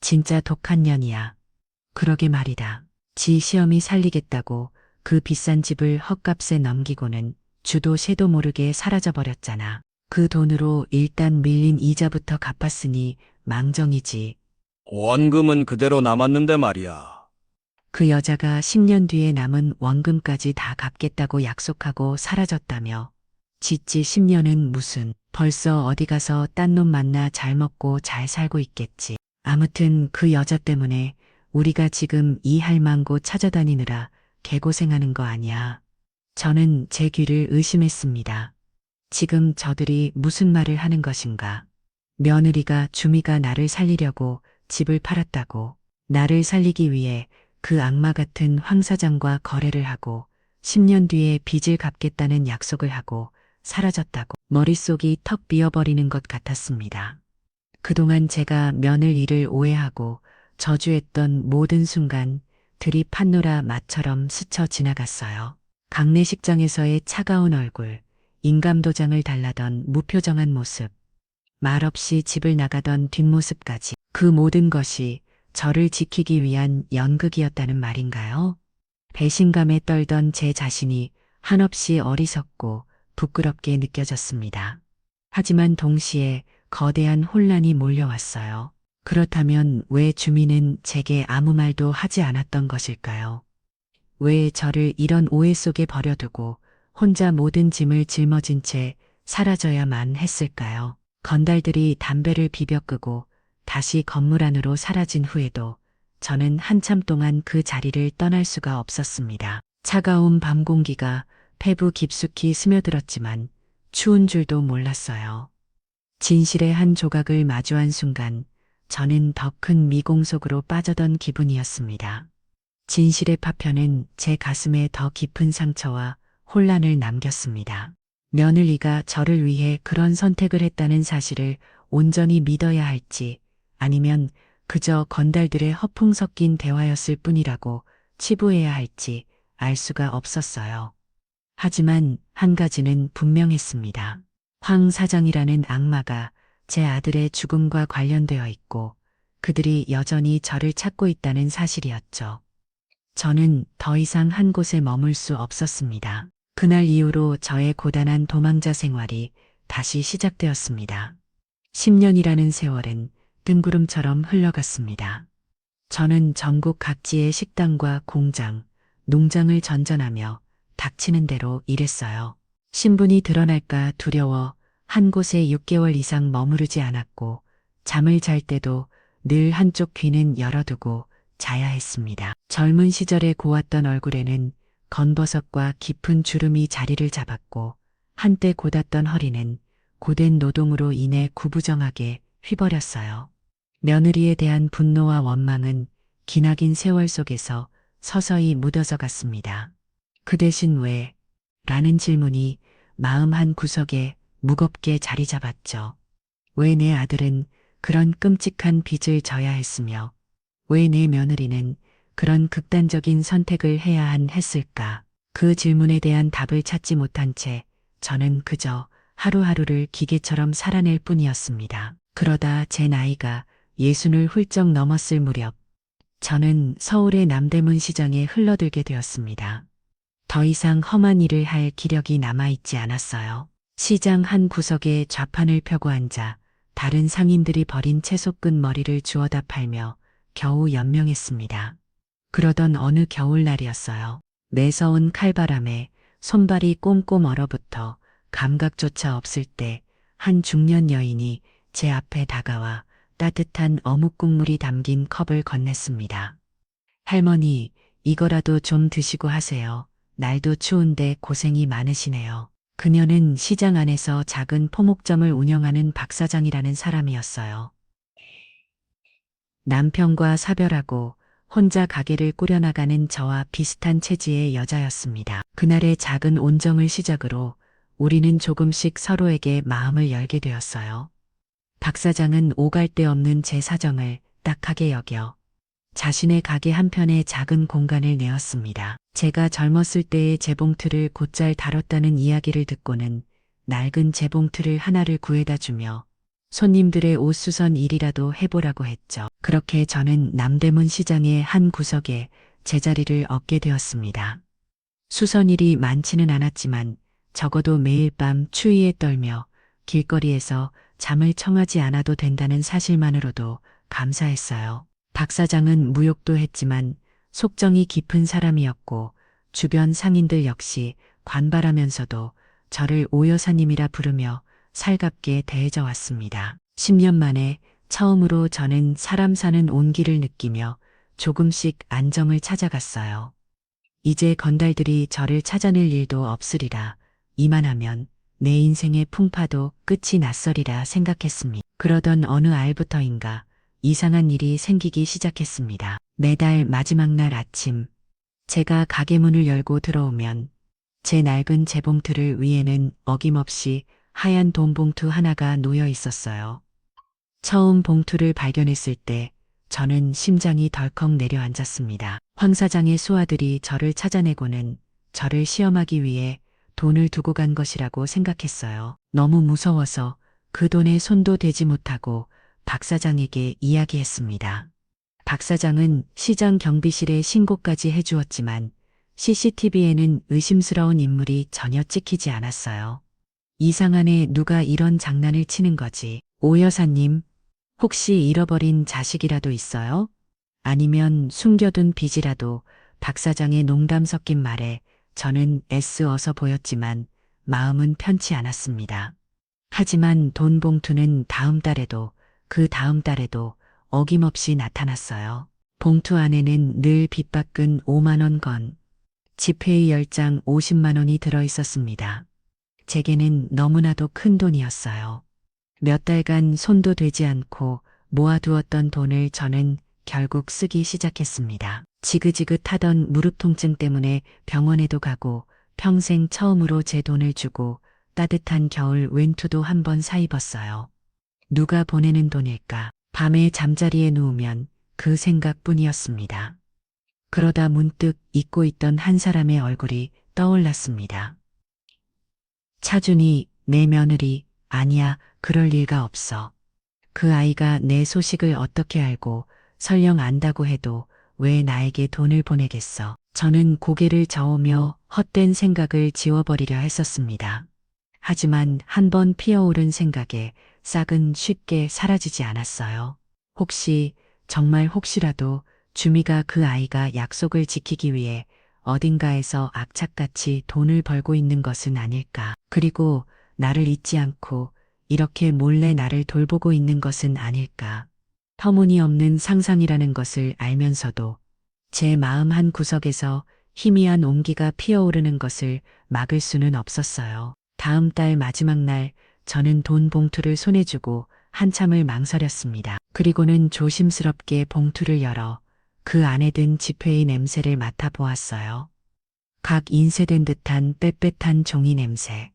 진짜 독한 년이야. 그러게 말이다. 지 시어미 살리겠다고 그 비싼 집을 헛값에 넘기고는 주도 새도 모르게 사라져버렸잖아. 그 돈으로 일단 밀린 이자부터 갚았으니 망정이지. 원금은 그대로 남았는데 말이야. 그 여자가 10년 뒤에 남은 원금까지 다 갚겠다고 약속하고 사라졌다며. 짓지 10년은 무슨, 벌써 어디 가서 딴 놈 만나 잘 먹고 잘 살고 있겠지. 아무튼 그 여자 때문에 우리가 지금 이 할망구 찾아다니느라 개고생하는 거 아니야. 저는 제 귀를 의심했습니다. 지금 저들이 무슨 말을 하는 것인가. 며느리가 주미가 나를 살리려고 집을 팔았다고, 나를 살리기 위해 그 악마 같은 황 사장과 거래를 하고 10년 뒤에 빚을 갚겠다는 약속을 하고 사라졌다고. 머릿속이 턱 비어버리는 것 같았습니다. 그동안 제가 며느리를 오해하고 저주했던 모든 순간들이 판노라 맛처럼 스쳐 지나갔어요. 강내식장에서의 차가운 얼굴, 인감도장을 달라던 무표정한 모습, 말없이 집을 나가던 뒷모습까지. 그 모든 것이 저를 지키기 위한 연극이었다는 말인가요? 배신감에 떨던 제 자신이 한없이 어리석고 부끄럽게 느껴졌습니다. 하지만 동시에 거대한 혼란이 몰려왔어요. 그렇다면 왜 주민은 제게 아무 말도 하지 않았던 것일까요? 왜 저를 이런 오해 속에 버려두고 혼자 모든 짐을 짊어진 채 사라져야만 했을까요? 건달들이 담배를 비벼 끄고 다시 건물 안으로 사라진 후에도 저는 한참 동안 그 자리를 떠날 수가 없었습니다. 차가운 밤 공기가 폐부 깊숙이 스며들었지만 추운 줄도 몰랐어요. 진실의 한 조각을 마주한 순간 저는 더 큰 미공 속으로 빠져던 기분이었습니다. 진실의 파편은 제 가슴에 더 깊은 상처와 혼란을 남겼습니다. 며느리가 저를 위해 그런 선택을 했다는 사실을 온전히 믿어야 할지 아니면 그저 건달들의 허풍 섞인 대화였을 뿐이라고 치부해야 할지 알 수가 없었어요. 하지만 한 가지는 분명했습니다. 황 사장이라는 악마가 제 아들의 죽음과 관련되어 있고 그들이 여전히 저를 찾고 있다는 사실이었죠. 저는 더 이상 한 곳에 머물 수 없었습니다. 그날 이후로 저의 고단한 도망자 생활이 다시 시작되었습니다. 10년이라는 세월은 뜬구름처럼 흘러갔습니다. 저는 전국 각지의 식당과 공장, 농장을 전전하며 닥치는 대로 일했어요. 신분이 드러날까 두려워 한 곳에 6개월 이상 머무르지 않았고 잠을 잘 때도 늘 한쪽 귀는 열어두고 자야 했습니다. 젊은 시절에 고왔던 얼굴에는 건버섯과 깊은 주름이 자리를 잡았고 한때 곧았던 허리는 고된 노동으로 인해 구부정하게 휘버렸어요. 며느리에 대한 분노와 원망은 기나긴 세월 속에서 서서히 묻어져 갔습니다. 그 대신 왜? 라는 질문이 마음 한 구석에 무겁게 자리 잡았죠. 왜 내 아들은 그런 끔찍한 빚을 져야 했으며 왜 내 며느리는 그런 극단적인 선택을 했을까? 그 질문에 대한 답을 찾지 못한 채 저는 그저 하루하루를 기계처럼 살아낼 뿐이었습니다. 그러다 제 나이가 60을 훌쩍 넘었을 무렵 저는 서울의 남대문 시장에 흘러들게 되었습니다. 더 이상 험한 일을 할 기력이 남아있지 않았어요. 시장 한 구석에 좌판을 펴고 앉아 다른 상인들이 버린 채소끝 머리를 주워다 팔며 겨우 연명했습니다. 그러던 어느 겨울날이었어요. 매서운 칼바람에 손발이 꼼꼼 얼어붙어 감각조차 없을 때 한 중년 여인이 제 앞에 다가와 따뜻한 어묵 국물이 담긴 컵을 건넸습니다. 할머니, 이거라도 좀 드시고 하세요. 날도 추운데 고생이 많으시네요. 그녀는 시장 안에서 작은 포목점을 운영하는 박 사장이라는 사람이었어요. 남편과 사별하고 혼자 가게를 꾸려나가는 저와 비슷한 체질의 여자였습니다. 그날의 작은 온정을 시작으로 우리는 조금씩 서로에게 마음을 열게 되었어요. 박 사장은 오갈 데 없는 제 사정을 딱하게 여겨 자신의 가게 한편에 작은 공간을 내었습니다. 제가 젊었을 때의 재봉틀을 곧잘 다뤘다는 이야기를 듣고는 낡은 재봉틀을 하나를 구해다 주며 손님들의 옷 수선 일이라도 해보라고 했죠. 그렇게 저는 남대문 시장의 한 구석에 제자리를 얻게 되었습니다. 수선일이 많지는 않았지만 적어도 매일 밤 추위에 떨며 길거리에서 잠을 청하지 않아도 된다는 사실만으로도 감사했어요. 박 사장은 무욕도 했지만 속정이 깊은 사람이었고 주변 상인들 역시 관발하면서도 저를 오 여사님이라 부르며 살갑게 대해져 왔습니다. 10년 만에 처음으로 저는 사람 사는 온기를 느끼며 조금씩 안정을 찾아갔어요. 이제 건달들이 저를 찾아낼 일도 없으리라. 이만하면 내 인생의 풍파도 끝이 났으리라 생각했습니다. 그러던 어느 알부터인가 이상한 일이 생기기 시작했습니다. 매달 마지막 날 아침, 제가 가게 문을 열고 들어오면 제 낡은 재봉틀을 위에는 어김없이 하얀 돈 봉투 하나가 놓여 있었어요. 처음 봉투를 발견했을 때 저는 심장이 덜컥 내려앉았습니다. 황 사장의 수하들이 저를 찾아내고는 저를 시험하기 위해 돈을 두고 간 것이라고 생각했어요. 너무 무서워서 그 돈에 손도 대지 못하고 박 사장에게 이야기했습니다. 박 사장은 시장 경비실에 신고까지 해주었지만 CCTV에는 의심스러운 인물이 전혀 찍히지 않았어요. 이상하네, 누가 이런 장난을 치는 거지. 오 여사님, 혹시 잃어버린 자식이라도 있어요? 아니면 숨겨둔 빚이라도 박 사장의 농담 섞인 말에 저는 애쓰어서 보였지만 마음은 편치 않았습니다. 하지만 돈 봉투는 다음 달에도 그 다음 달에도 어김없이 나타났어요. 봉투 안에는 늘 빚박은 5만 원 건, 지폐의 10장 50만 원이 들어 있었습니다. 제게는 너무나도 큰 돈이었어요. 몇 달간 손도 대지 않고 모아두었던 돈을 저는 결국 쓰기 시작했습니다. 지긋지긋하던 무릎 통증 때문에 병원에도 가고 평생 처음으로 제 돈을 주고 따뜻한 겨울 웬투도 한 번 사입었어요. 누가 보내는 돈일까? 밤에 잠자리에 누우면 그 생각뿐이었습니다. 그러다 문득 잊고 있던 한 사람의 얼굴이 떠올랐습니다. 차준이, 내 며느리. 아니야, 그럴 리가 없어. 그 아이가 내 소식을 어떻게 알고 설령 안다고 해도 왜 나에게 돈을 보내겠어. 저는 고개를 저으며 헛된 생각을 지워버리려 했었습니다. 하지만 한 번 피어오른 생각에 싹은 쉽게 사라지지 않았어요. 혹시, 정말 혹시라도 주미가 그 아이가 약속을 지키기 위해 어딘가에서 악착같이 돈을 벌고 있는 것은 아닐까. 그리고 나를 잊지 않고 이렇게 몰래 나를 돌보고 있는 것은 아닐까. 터무니없는 상상이라는 것을 알면서도 제 마음 한 구석에서 희미한 온기가 피어오르는 것을 막을 수는 없었어요. 다음 달 마지막 날 저는 돈 봉투를 손에 쥐고 한참을 망설였습니다. 그리고는 조심스럽게 봉투를 열어 그 안에 든 지폐의 냄새를 맡아보았어요. 각 인쇄된 듯한 빽빽한 종이 냄새.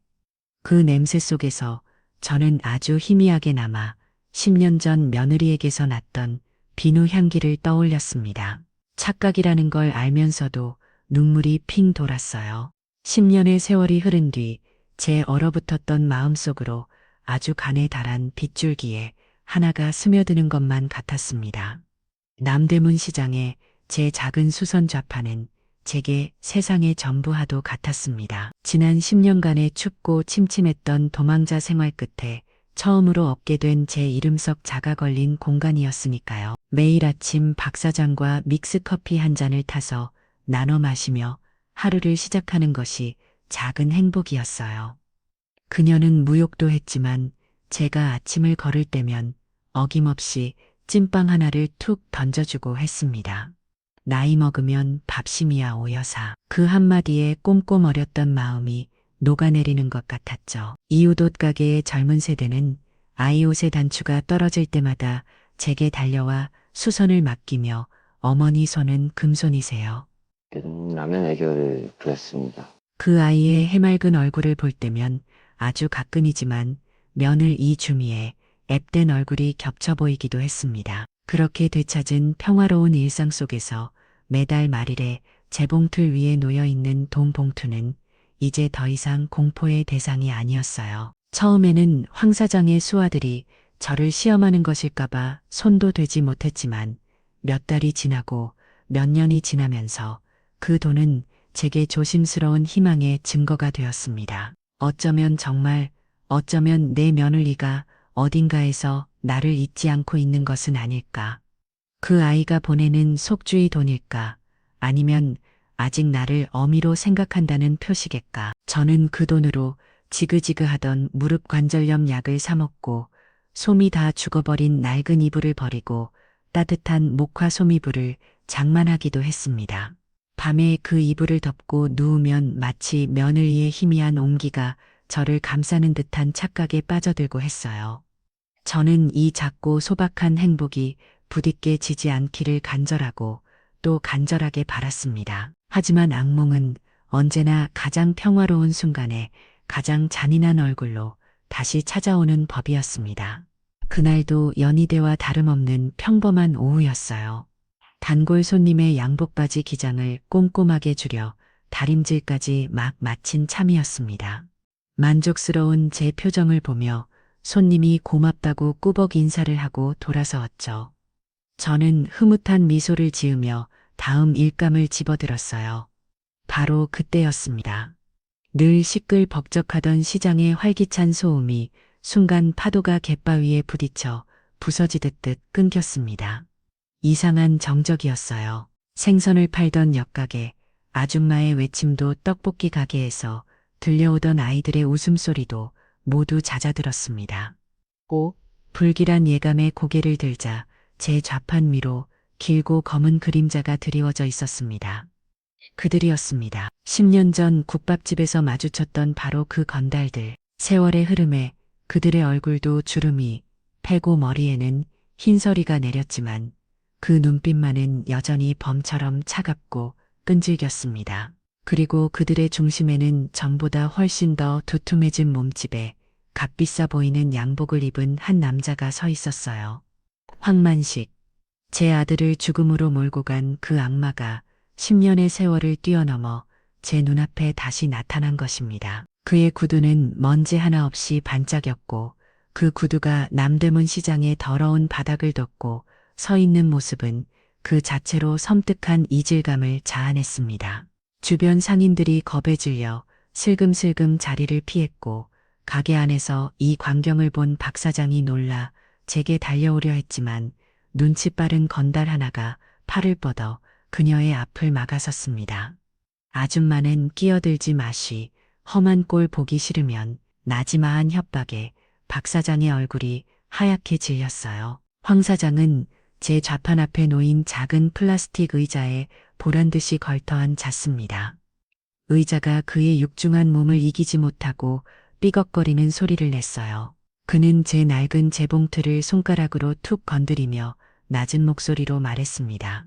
그 냄새 속에서 저는 아주 희미하게 남아 10년 전 며느리에게서 났던 비누 향기를 떠올렸습니다. 착각이라는 걸 알면서도 눈물이 핑 돌았어요. 10년의 세월이 흐른 뒤 제 얼어붙었던 마음속으로 아주 간에 달한 빗줄기에 하나가 스며드는 것만 같았습니다. 남대문 시장의 제 작은 수선 좌판은 제게 세상의 전부하도 같았습니다. 지난 10년간의 춥고 침침했던 도망자 생활 끝에 처음으로 얻게 된 제 이름석 자가 걸린 공간이었으니까요. 매일 아침 박 사장과 믹스커피 한 잔을 타서 나눠 마시며 하루를 시작하는 것이 작은 행복이었어요. 그녀는 무욕도 했지만 제가 아침을 걸을 때면 어김없이 찐빵 하나를 툭 던져주고 했습니다. 나이 먹으면 밥심이야 오 여사. 그 한마디에 꼼꼼 어렸던 마음이 녹아내리는 것 같았죠. 이웃옷 가게의 젊은 세대는 아이 옷의 단추가 떨어질 때마다 제게 달려와 수선을 맡기며 어머니 손은 금손이세요. 라면 애교를 부렸습니다. 그 아이의 해맑은 얼굴을 볼 때면 아주 가끔이지만 며느 이 주미의 앱된 얼굴이 겹쳐 보이기도 했습니다. 그렇게 되찾은 평화로운 일상 속에서 매달 말일에 재봉틀 위에 놓여 있는 돈 봉투는 이제 더 이상 공포의 대상이 아니었어요. 처음에는 황 사장의 수하들이 저를 시험하는 것일까봐 손도 대지 못했지만 몇 달이 지나고 몇 년이 지나면서 그 돈은 제게 조심스러운 희망의 증거가 되었습니다. 어쩌면 내 며느리가 어딘가에서 나를 잊지 않고 있는 것은 아닐까. 그 아이가 보내는 속주의 돈일까? 아니면 아직 나를 어미로 생각한다는 표시겠까? 저는 그 돈으로 지그지그하던 무릎 관절염 약을 사 먹고 솜이 다 죽어버린 낡은 이불을 버리고 따뜻한 목화 솜이불을 장만하기도 했습니다. 밤에 그 이불을 덮고 누우면 마치 며느리의 희미한 온기가 저를 감싸는 듯한 착각에 빠져들고 했어요. 저는 이 작고 소박한 행복이 부딪게 지지 않기를 간절하고 또 간절하게 바랐습니다. 하지만 악몽은 언제나 가장 평화로운 순간에 가장 잔인한 얼굴로 다시 찾아오는 법이었습니다. 그날도 연희대와 다름없는 평범한 오후였어요. 단골 손님의 양복바지 기장을 꼼꼼하게 줄여 다림질까지 막 마친 참이었습니다. 만족스러운 제 표정을 보며 손님이 고맙다고 꾸벅 인사를 하고 돌아서었죠. 저는 흐뭇한 미소를 지으며 다음 일감을 집어들었어요. 바로 그때였습니다. 늘 시끌벅적하던 시장의 활기찬 소음이 순간 파도가 갯바위에 부딪혀 부서지듯 끊겼습니다. 이상한 정적이었어요. 생선을 팔던 옆가게, 아줌마의 외침도 떡볶이 가게에서 들려오던 아이들의 웃음소리도 모두 잦아들었습니다. 불길한 예감에 고개를 들자 제 좌판 위로 길고 검은 그림자가 드리워져 있었습니다. 그들이었습니다. 10년 전 국밥집에서 마주쳤던 바로 그 건달들. 세월의 흐름에 그들의 얼굴도 주름이 패고 머리에는 흰서리가 내렸지만 그 눈빛만은 여전히 범처럼 차갑고 끈질겼습니다. 그리고 그들의 중심에는 전보다 훨씬 더 두툼해진 몸집에 값비싸 보이는 양복을 입은 한 남자가 서 있었어요. 황만식. 제 아들을 죽음으로 몰고 간 그 악마가 10년의 세월을 뛰어넘어 제 눈앞에 다시 나타난 것입니다. 그의 구두는 먼지 하나 없이 반짝였고 그 구두가 남대문 시장의 더러운 바닥을 덮고 서 있는 모습은 그 자체로 섬뜩한 이질감을 자아냈습니다. 주변 상인들이 겁에 질려 슬금슬금 자리를 피했고 가게 안에서 이 광경을 본 박 사장이 놀라 제게 달려오려 했지만 눈치 빠른 건달 하나가 팔을 뻗어 그녀의 앞을 막아섰습니다. 아줌마는 끼어들지 마시, 험한 꼴 보기 싫으면 나지마한 협박에 박 사장의 얼굴이 하얗게 질렸어요. 황 사장은 제 좌판 앞에 놓인 작은 플라스틱 의자에 보란듯이 걸터 앉았습니다. 의자가 그의 육중한 몸을 이기지 못하고 삐걱거리는 소리를 냈어요. 그는 제 낡은 재봉틀을 손가락으로 툭 건드리며 낮은 목소리로 말했습니다.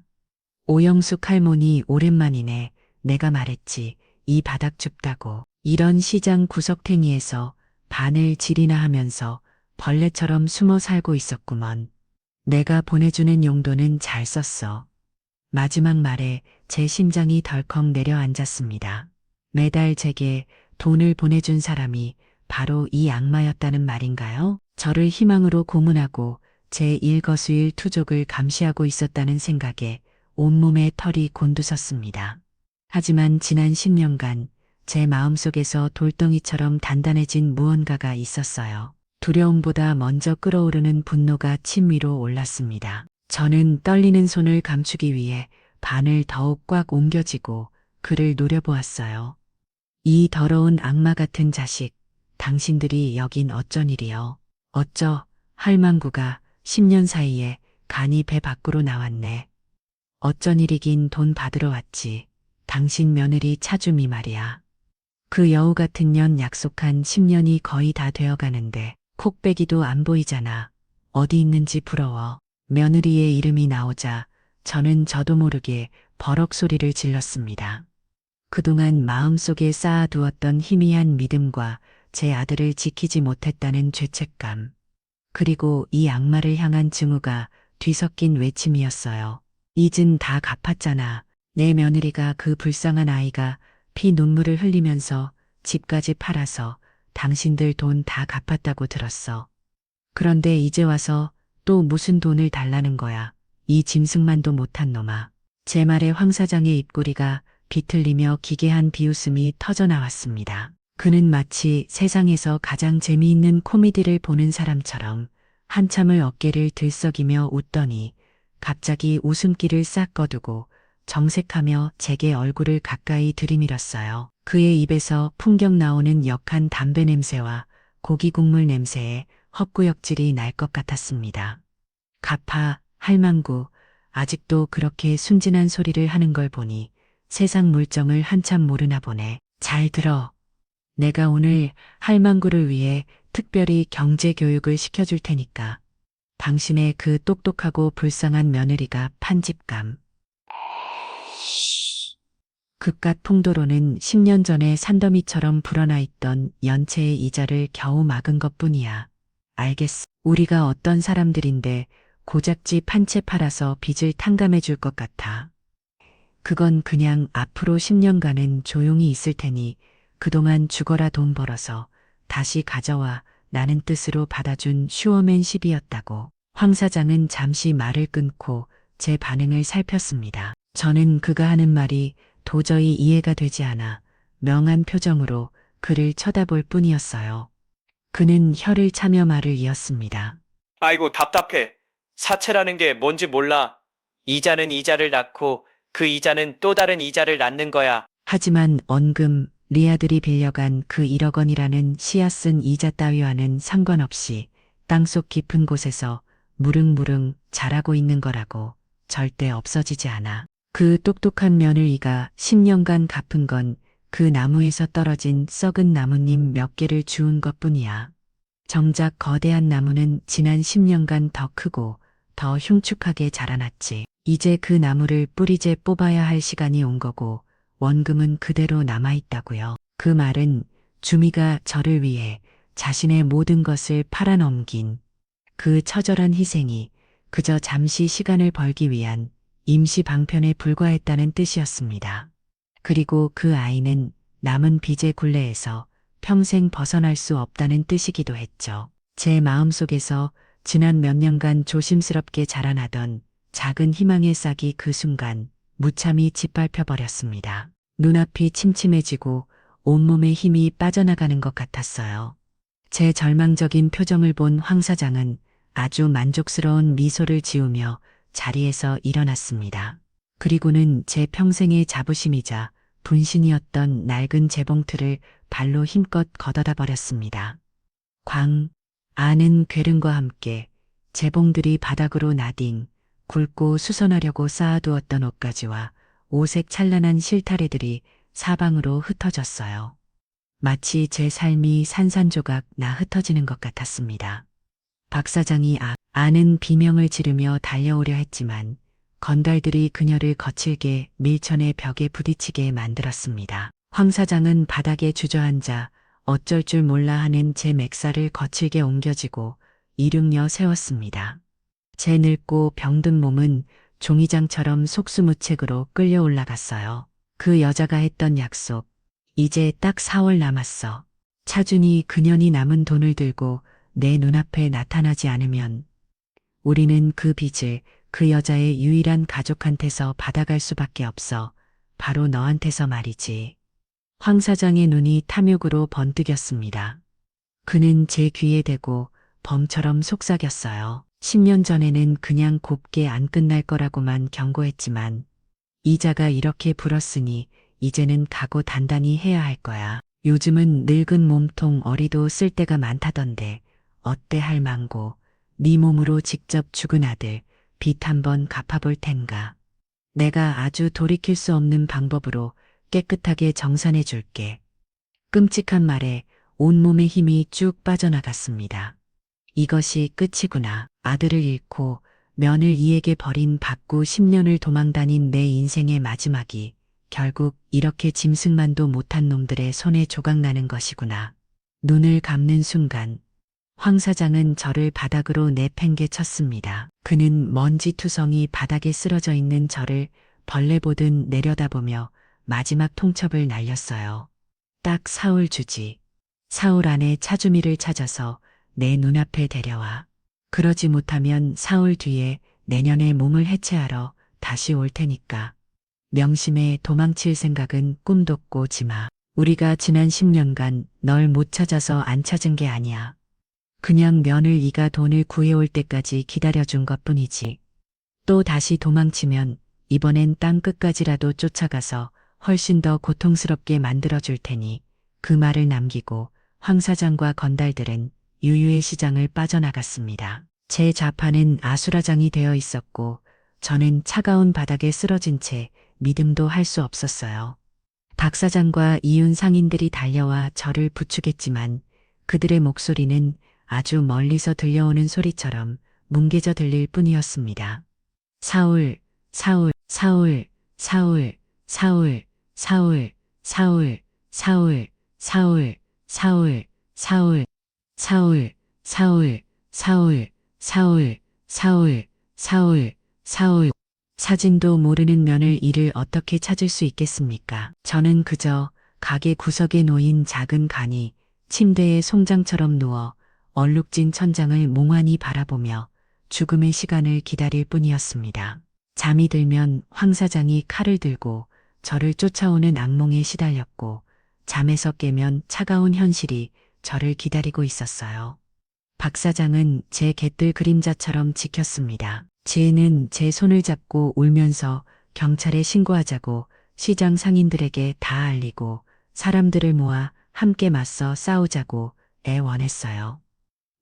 오영숙 할머니 오랜만이네. 내가 말했지. 이 바닥 춥다고. 이런 시장 구석탱이에서 바늘 질이나 하면서 벌레처럼 숨어 살고 있었구먼. 내가 보내주는 용돈은 잘 썼어. 마지막 말에 제 심장이 덜컥 내려앉았습니다. 매달 제게 돈을 보내준 사람이 바로 이 악마였다는 말인가요? 저를 희망으로 고문하고 제 일거수일투족을 감시하고 있었다는 생각에 온몸에 털이 곤두섰습니다. 하지만 지난 10년간 제 마음속에서 돌덩이처럼 단단해진 무언가가 있었어요. 두려움보다 먼저 끓어오르는 분노가 침 위로 올랐습니다. 저는 떨리는 손을 감추기 위해 반을 더욱 꽉 옮겨쥐고 그를 노려보았어요. 이 더러운 악마 같은 자식, 당신들이 여긴 어쩐 일이요? 어쩌, 할망구가 10년 사이에 간이 배 밖으로 나왔네. 어쩐 일이긴 돈 받으러 왔지. 당신 며느리 차주미 말이야. 그 여우 같은 년 약속한 10년이 거의 다 되어가는데 콕배기도 안 보이잖아. 어디 있는지 부러워. 며느리의 이름이 나오자 저는 저도 모르게 버럭 소리를 질렀습니다. 그동안 마음속에 쌓아두었던 희미한 믿음과 제 아들을 지키지 못했다는 죄책감. 그리고 이 악마를 향한 증오가 뒤섞인 외침이었어요. 이젠 다 갚았잖아. 내 며느리가 그 불쌍한 아이가 피 눈물을 흘리면서 집까지 팔아서 당신들 돈 다 갚았다고 들었어. 그런데 이제 와서 또 무슨 돈을 달라는 거야. 이 짐승만도 못한 놈아. 제 말에 황 사장의 입꼬리가 비틀리며 기괴한 비웃음이 터져나왔습니다. 그는 마치 세상에서 가장 재미있는 코미디를 보는 사람처럼 한참을 어깨를 들썩이며 웃더니 갑자기 웃음기를 싹 거두고 정색하며 제게 얼굴을 가까이 들이밀었어요. 그의 입에서 풍경 나오는 역한 담배 냄새와 고기 국물 냄새에 헛구역질이 날 것 같았습니다. 가파, 할망구, 아직도 그렇게 순진한 소리를 하는 걸 보니 세상 물정을 한참 모르나 보네. 잘 들어. 내가 오늘 할망구를 위해 특별히 경제 교육을 시켜줄 테니까. 당신의 그 똑똑하고 불쌍한 며느리가 판 집감. 그깟 풍도로는 10년 전에 산더미처럼 불어나 있던 연체의 이자를 겨우 막은 것뿐이야. 알겠어. 우리가 어떤 사람들인데 고작 집 한 채 팔아서 빚을 탕감해 줄 것 같아. 그건 그냥 앞으로 10년간은 조용히 있을 테니 그동안 죽어라 돈 벌어서 다시 가져와 라는 뜻으로 받아준 슈어맨십이었다고. 황 사장은 잠시 말을 끊고 제 반응을 살폈습니다. 저는 그가 하는 말이 도저히 이해가 되지 않아 멍한 표정으로 그를 쳐다볼 뿐이었어요. 그는 혀를 차며 말을 이었습니다. 아이고 답답해. 사채라는 게 뭔지 몰라. 이자는 이자를 낳고 그 이자는 또 다른 이자를 낳는 거야. 하지만 원금, 리아들이 빌려간 그 1억 원이라는 씨앗은 이자 따위와는 상관없이 땅속 깊은 곳에서 무릉무릉 자라고 있는 거라고 절대 없어지지 않아. 그 똑똑한 며느리가 10년간 갚은 건 그 나무에서 떨어진 썩은 나뭇잎 몇 개를 주운 것뿐이야. 정작 거대한 나무는 지난 10년간 더 크고 더 흉측하게 자라났지. 이제 그 나무를 뿌리째 뽑아야 할 시간이 온 거고 원금은 그대로 남아있다고요. 그 말은 주미가 저를 위해 자신의 모든 것을 팔아넘긴 그 처절한 희생이 그저 잠시 시간을 벌기 위한 임시 방편에 불과했다는 뜻이었습니다. 그리고 그 아이는 남은 빚의 굴레에서 평생 벗어날 수 없다는 뜻이기도 했죠. 제 마음속에서 지난 몇 년간 조심스럽게 자라나던 작은 희망의 싹이 그 순간 무참히 짓밟혀 버렸습니다. 눈앞이 침침해지고 온몸에 힘이 빠져나가는 것 같았어요. 제 절망적인 표정을 본 황 사장은 아주 만족스러운 미소를 지으며 자리에서 일어났습니다. 그리고는 제 평생의 자부심이자 분신이었던 낡은 재봉틀을 발로 힘껏 걷어다 버렸습니다. 아는 괴름과 함께 재봉들이 바닥으로 나뒹 굵고 수선하려고 쌓아두었던 옷가지와 오색 찬란한 실타래들이 사방으로 흩어졌어요. 마치 제 삶이 산산조각 나 흩어지는 것 같았습니다. 박 사장이 아는 비명을 지르며 달려오려 했지만 건달들이 그녀를 거칠게 밀천의 벽에 부딪히게 만들었습니다. 황 사장은 바닥에 주저앉아 어쩔 줄 몰라 하는 제 맥살을 거칠게 옮겨지고 이륙려 세웠습니다. 제 늙고 병든 몸은 종이장처럼 속수무책으로 끌려 올라갔어요. 그 여자가 했던 약속. 이제 딱 4월 남았어. 차준이 그년이 남은 돈을 들고 내 눈앞에 나타나지 않으면 우리는 그 빚을 그 여자의 유일한 가족한테서 받아갈 수밖에 없어. 바로 너한테서 말이지. 황 사장의 눈이 탐욕으로 번뜩였습니다. 그는 제 귀에 대고 범처럼 속삭였어요. 10년 전에는 그냥 곱게 안 끝날 거라고만 경고했지만 이자가 이렇게 불었으니 이제는 각오 단단히 해야 할 거야. 요즘은 늙은 몸통 어리도 쓸 때가 많다던데 어때 할망고. 네 몸으로 직접 죽은 아들 빚 한번 갚아볼 텐가. 내가 아주 돌이킬 수 없는 방법으로 깨끗하게 정산해 줄게. 끔찍한 말에 온몸의 힘이 쭉 빠져나갔습니다. 이것이 끝이구나. 아들을 잃고 면을 이에게 버린 박구 10년을 도망다닌 내 인생의 마지막이 결국 이렇게 짐승만도 못한 놈들의 손에 조각나는 것이구나. 눈을 감는 순간 황 사장은 저를 바닥으로 내팽개쳤습니다. 그는 먼지투성이 바닥에 쓰러져 있는 저를 벌레 보듯 내려다보며 마지막 통첩을 날렸어요. 딱 사흘 주지. 사흘 안에 차주미를 찾아서 내 눈앞에 데려와. 그러지 못하면 사흘 뒤에 내년에 몸을 해체하러 다시 올 테니까. 명심해. 도망칠 생각은 꿈도 꾸지 마. 우리가 지난 10년간 널 못 찾아서 안 찾은 게 아니야. 그냥 며느리가 돈을 구해올 때까지 기다려준 것뿐이지. 또 다시 도망치면 이번엔 땅 끝까지라도 쫓아가서 훨씬 더 고통스럽게 만들어줄 테니 그 말을 남기고 황 사장과 건달들은 유유의 시장을 빠져나갔습니다. 제 좌판은 아수라장이 되어 있었고 저는 차가운 바닥에 쓰러진 채 믿음도 할 수 없었어요. 박 사장과 이윤 상인들이 달려와 저를 부축했지만 그들의 목소리는 아주 멀리서 들려오는 소리처럼 뭉개져 들릴 뿐이었습니다. 사울, 사울, 사울, 사울, 사울, 사울, 사울, 사울, 사울, 사울, 사울, 사울, 사울, 사울, 사울, 사울, 사울, 사울. 사진도 모르는 며느리를 어떻게 찾을 수 있겠습니까? 저는 그저 가게 구석에 놓인 작은 간이 침대에 송장처럼 누워 얼룩진 천장을 몽환히 바라보며 죽음의 시간을 기다릴 뿐이었습니다. 잠이 들면 황 사장이 칼을 들고 저를 쫓아오는 악몽에 시달렸고 잠에서 깨면 차가운 현실이 저를 기다리고 있었어요. 박 사장은 제 갯들 그림자처럼 지켰습니다. 지혜는 제 손을 잡고 울면서 경찰에 신고하자고 시장 상인들에게 다 알리고 사람들을 모아 함께 맞서 싸우자고 애원했어요.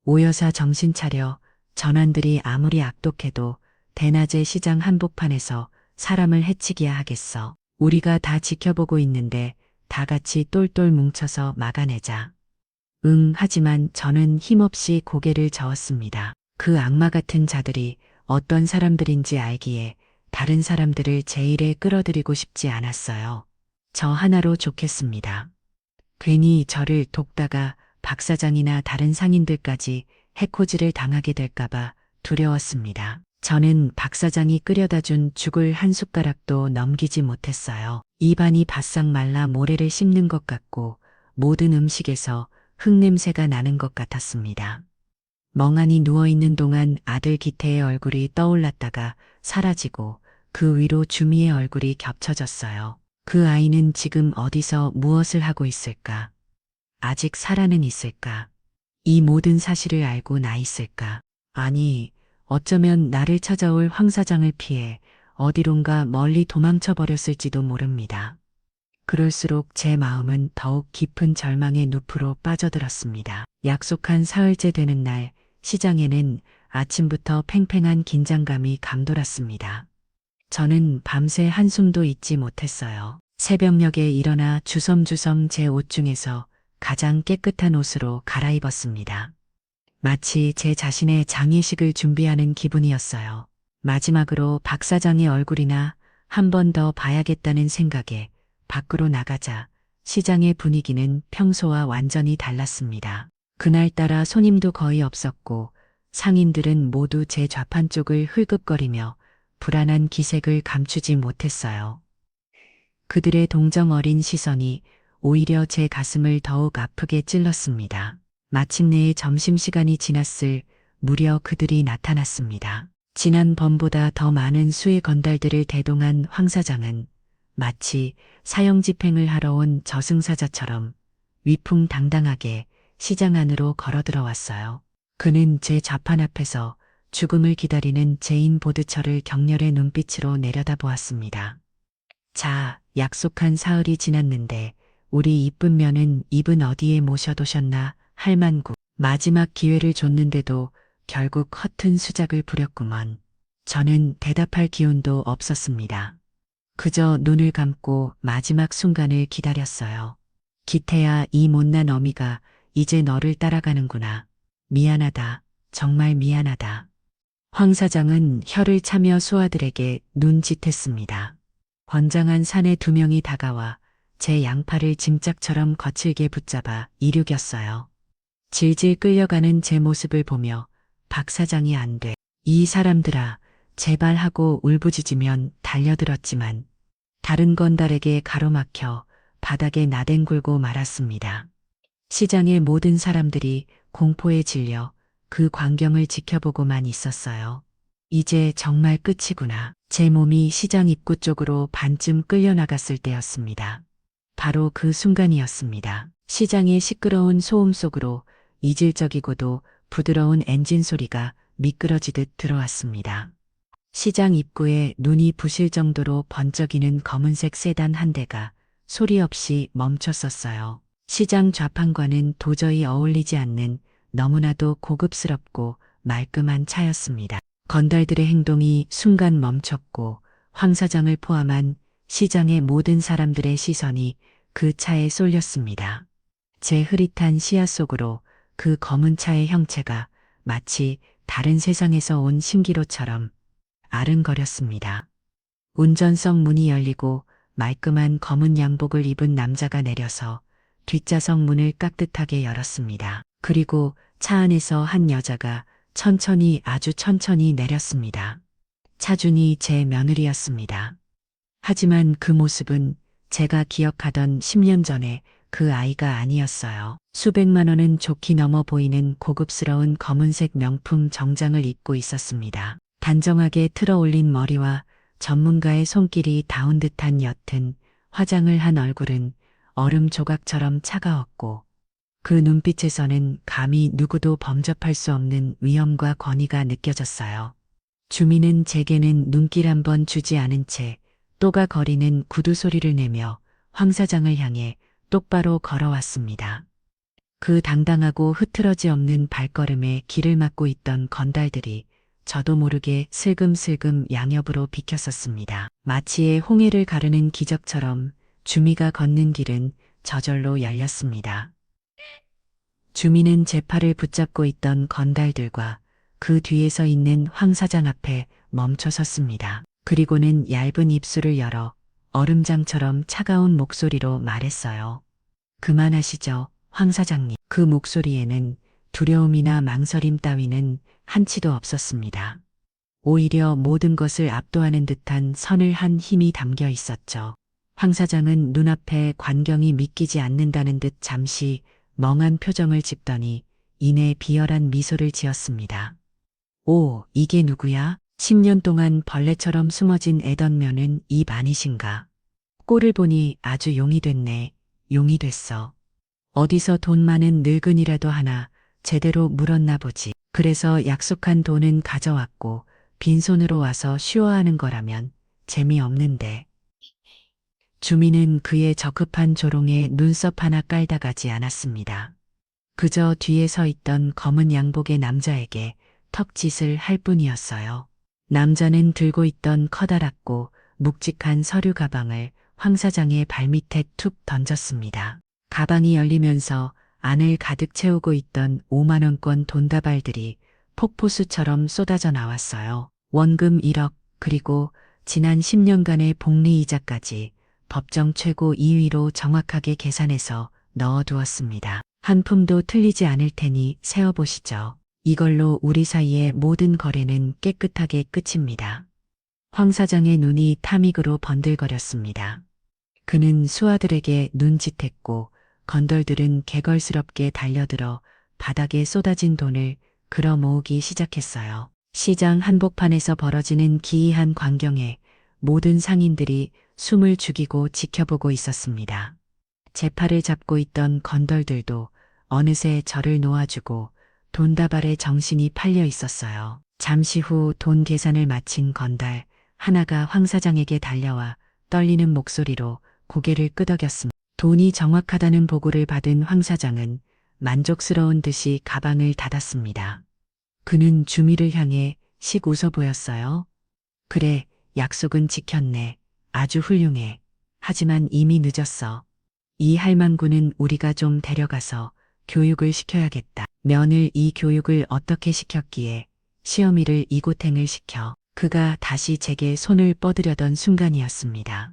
오 여사 정신 차려. 전환들이 아무리 악독해도 대낮에 시장 한복판에서 사람을 해치기야 하겠어. 우리가 다 지켜보고 있는데 다 같이 똘똘 뭉쳐서 막아내자. 응, 하지만 저는 힘없이 고개를 저었습니다. 그 악마 같은 자들이 어떤 사람들인지 알기에 다른 사람들을 제 일에 끌어들이고 싶지 않았어요. 저 하나로 좋겠습니다. 괜히 저를 돕다가 박 사장이나 다른 상인들까지 해코지를 당하게 될까봐 두려웠습니다. 저는 박 사장이 끓여다 준 죽을 한 숟가락도 넘기지 못했어요. 입안이 바싹 말라 모래를 씹는 것 같고 모든 음식에서 흙냄새가 나는 것 같았습니다. 멍하니 누워있는 동안 아들 기태의 얼굴이 떠올랐다가 사라지고 그 위로 주미의 얼굴이 겹쳐졌어요. 그 아이는 지금 어디서 무엇을 하고 있을까? 아직 살아는 있을까? 이 모든 사실을 알고 나 있을까? 아니, 어쩌면 나를 찾아올 황 사장을 피해 어디론가 멀리 도망쳐 버렸을지도 모릅니다. 그럴수록 제 마음은 더욱 깊은 절망의 늪으로 빠져들었습니다. 약속한 사흘째 되는 날, 시장에는 아침부터 팽팽한 긴장감이 감돌았습니다. 저는 밤새 한숨도 잊지 못했어요. 새벽녘에 일어나 주섬주섬 제 옷 중에서 가장 깨끗한 옷으로 갈아입었습니다. 마치 제 자신의 장례식을 준비하는 기분이었어요. 마지막으로 박 사장의 얼굴이나 한 번 더 봐야겠다는 생각에 밖으로 나가자 시장의 분위기는 평소와 완전히 달랐습니다. 그날따라 손님도 거의 없었고 상인들은 모두 제 좌판 쪽을 흘끗거리며 불안한 기색을 감추지 못했어요. 그들의 동정 어린 시선이 오히려 제 가슴을 더욱 아프게 찔렀습니다. 마침내 점심시간이 지났을 무렵 그들이 나타났습니다. 지난번보다 더 많은 수의 건달들을 대동한 황 사장은 마치 사형 집행을 하러 온 저승사자처럼 위풍당당하게 시장 안으로 걸어 들어왔어요. 그는 제 좌판 앞에서 죽음을 기다리는 제인 보드처를 격렬의 눈빛으로 내려다보았습니다. 자, 약속한 사흘이 지났는데 우리 이쁜 며는 입은 어디에 모셔두셨나 할만구. 마지막 기회를 줬는데도 결국 허튼 수작을 부렸구먼. 저는 대답할 기운도 없었습니다. 그저 눈을 감고 마지막 순간을 기다렸어요. 기태야, 이 못난 어미가 이제 너를 따라가는구나. 미안하다. 정말 미안하다. 황 사장은 혀를 차며 수하들에게 눈짓했습니다. 번장한 사내 2명이 다가와 제 양팔을 짐짝처럼 거칠게 붙잡아 이륙였어요. 질질 끌려가는 제 모습을 보며 박 사장이 안 돼. 이 사람들아, 제발 하고 울부짖으면 달려들었지만 다른 건달에게 가로막혀 바닥에 나뒹굴고 말았습니다. 시장의 모든 사람들이 공포에 질려 그 광경을 지켜보고만 있었어요. 이제 정말 끝이구나. 제 몸이 시장 입구 쪽으로 반쯤 끌려나갔을 때였습니다. 바로 그 순간이었습니다. 시장의 시끄러운 소음 속으로 이질적이고도 부드러운 엔진 소리가 미끄러지듯 들어왔습니다. 시장 입구에 눈이 부실 정도로 번쩍이는 검은색 세단 한 대가 소리 없이 멈췄었어요. 시장 좌판과는 도저히 어울리지 않는 너무나도 고급스럽고 말끔한 차였습니다. 건달들의 행동이 순간 멈췄고 황 사장을 포함한 시장의 모든 사람들의 시선이 그 차에 쏠렸습니다. 제 흐릿한 시야 속으로 그 검은 차의 형체가 마치 다른 세상에서 온 신기로처럼 아른거렸습니다. 운전석 문이 열리고 말끔한 검은 양복을 입은 남자가 내려서 뒷좌석 문을 깍듯하게 열었습니다. 그리고 차 안에서 한 여자가 천천히, 아주 천천히 내렸습니다. 차준이 제 며느리였습니다. 하지만 그 모습은 제가 기억하던 10년 전에 그 아이가 아니었어요. 수백만 원은 좋게 넘어 보이는 고급스러운 검은색 명품 정장을 입고 있었습니다. 단정하게 틀어올린 머리와 전문가의 손길이 닿은 듯한 옅은 화장을 한 얼굴은 얼음 조각처럼 차가웠고 그 눈빛에서는 감히 누구도 범접할 수 없는 위엄과 권위가 느껴졌어요. 주민은 제게는 눈길 한번 주지 않은 채 또가 거리는 구두 소리를 내며 황 사장을 향해 똑바로 걸어왔습니다. 그 당당하고 흐트러지 없는 발걸음에 길을 막고 있던 건달들이 저도 모르게 슬금슬금 양옆으로 비켰었습니다. 마치의 홍해를 가르는 기적처럼 주미가 걷는 길은 저절로 열렸습니다. 주미는 제 팔을 붙잡고 있던 건달들과 그 뒤에 서 있는 황 사장 앞에 멈춰 섰습니다. 그리고는 얇은 입술을 열어 얼음장처럼 차가운 목소리로 말했어요. 그만하시죠, 황 사장님. 그 목소리에는 두려움이나 망설임 따위는 한치도 없었습니다. 오히려 모든 것을 압도하는 듯한 서늘한 힘이 담겨 있었죠. 황 사장은 눈앞에 광경이 믿기지 않는다는 듯 잠시 멍한 표정을 짓더니 이내 비열한 미소를 지었습니다. 오, 이게 누구야? 10년 동안 벌레처럼 숨어진 애던면은 입 아니신가? 꼴을 보니 아주 용이 됐네. 용이 됐어. 어디서 돈 많은 늙은이라도 하나 제대로 물었나 보지. 그래서 약속한 돈은 가져왔고 빈손으로 와서 쉬워하는 거라면 재미없는데. 주민은 그의 저급한 조롱에 눈썹 하나 깔다 가지 않았습니다. 그저 뒤에 서 있던 검은 양복의 남자에게 턱짓을 할 뿐이었어요. 남자는 들고 있던 커다랗고 묵직한 서류 가방을 황 사장의 발밑에 툭 던졌습니다. 가방이 열리면서 안을 가득 채우고 있던 5만 원권 돈다발들이 폭포수처럼 쏟아져 나왔어요. 원금 1억, 그리고 지난 10년간의 복리이자까지 법정 최고 2위로 정확하게 계산해서 넣어두었습니다. 한 푼도 틀리지 않을 테니 세어보시죠. 이걸로 우리 사이의 모든 거래는 깨끗하게 끝입니다. 황 사장의 눈이 탐익으로 번들거렸습니다. 그는 수하들에게 눈짓했고 건덜들은 개걸스럽게 달려들어 바닥에 쏟아진 돈을 걸어 모으기 시작했어요. 시장 한복판에서 벌어지는 기이한 광경에 모든 상인들이 숨을 죽이고 지켜보고 있었습니다. 제 팔을 잡고 있던 건덜들도 어느새 저를 놓아주고 돈다발에 정신이 팔려 있었어요. 잠시 후 돈 계산을 마친 건달 하나가 황 사장에게 달려와 떨리는 목소리로 고개를 끄덕였습니다. 돈이 정확하다는 보고를 받은 황 사장은 만족스러운 듯이 가방을 닫았습니다. 그는 주미를 향해 씩 웃어 보였어요. 그래, 약속은 지켰네. 아주 훌륭해. 하지만 이미 늦었어. 이 할망구는 우리가 좀 데려가서 교육을 시켜야겠다. 면을 이 교육을 어떻게 시켰기에 시어미를 이고탱을 시켜. 그가 다시 제게 손을 뻗으려던 순간이었습니다.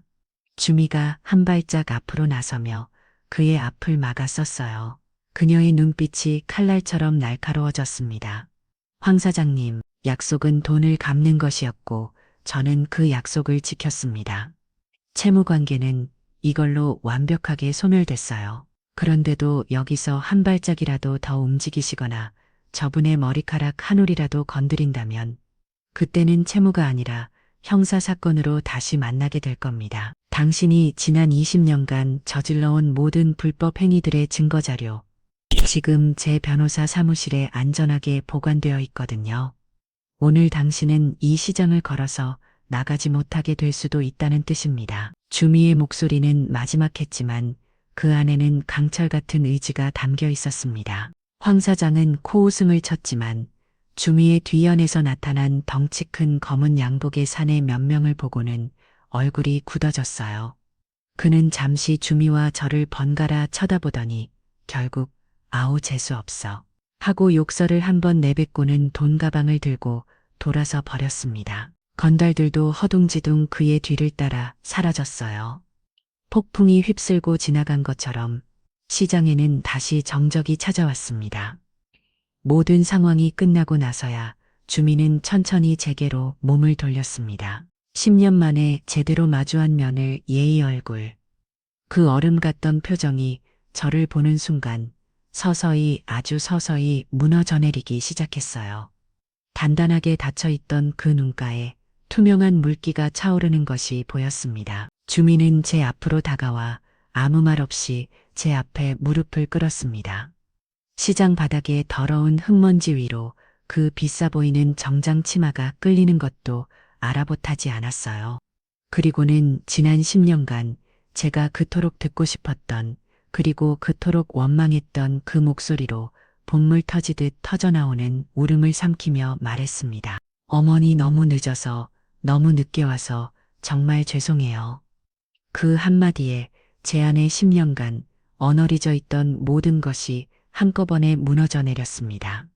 주미가 한 발짝 앞으로 나서며 그의 앞을 막았었어요. 그녀의 눈빛이 칼날처럼 날카로워졌습니다. 황 사장님, 약속은 돈을 갚는 것이었고 저는 그 약속을 지켰습니다. 채무 관계는 이걸로 완벽하게 소멸됐어요. 그런데도 여기서 한 발짝이라도 더 움직이시거나 저분의 머리카락 한 올이라도 건드린다면 그때는 채무가 아니라 형사사건으로 다시 만나게 될 겁니다. 당신이 지난 20년간 저질러온 모든 불법 행위들의 증거자료, 지금 제 변호사 사무실에 안전하게 보관되어 있거든요. 오늘 당신은 이 시장을 걸어서 나가지 못하게 될 수도 있다는 뜻입니다. 주미의 목소리는 마지막했지만 그 안에는 강철 같은 의지가 담겨 있었습니다. 황 사장은 코웃음을 쳤지만 주미의 뒤연에서 나타난 덩치 큰 검은 양복의 사내 몇 명을 보고는 얼굴이 굳어졌어요. 그는 잠시 주미와 저를 번갈아 쳐다보더니 결국 아우 재수 없어 하고 욕설을 한번 내뱉고는 돈 가방을 들고 돌아서 버렸습니다. 건달들도 허둥지둥 그의 뒤를 따라 사라졌어요. 폭풍이 휩쓸고 지나간 것처럼 시장에는 다시 정적이 찾아왔습니다. 모든 상황이 끝나고 나서야 주민은 천천히 제게로 몸을 돌렸습니다. 10년 만에 제대로 마주한 면을 예의 얼굴. 그 얼음 같던 표정이 저를 보는 순간 서서히 아주 서서히 무너져 내리기 시작했어요. 단단하게 닫혀있던 그 눈가에 투명한 물기가 차오르는 것이 보였습니다. 주민은 제 앞으로 다가와 아무 말 없이 제 앞에 무릎을 꿇었습니다. 시장 바닥에 더러운 흙먼지 위로 그 비싸 보이는 정장 치마가 끌리는 것도 알아보타지 않았어요. 그리고는 지난 10년간 제가 그토록 듣고 싶었던, 그리고 그토록 원망했던 그 목소리로 본물 터지듯 터져나오는 울음을 삼키며 말했습니다. 어머니, 너무 늦어서, 너무 늦게 와서 정말 죄송해요. 그 한마디에 제 안에 10년간 어너리져 있던 모든 것이 한꺼번에 무너져 내렸습니다.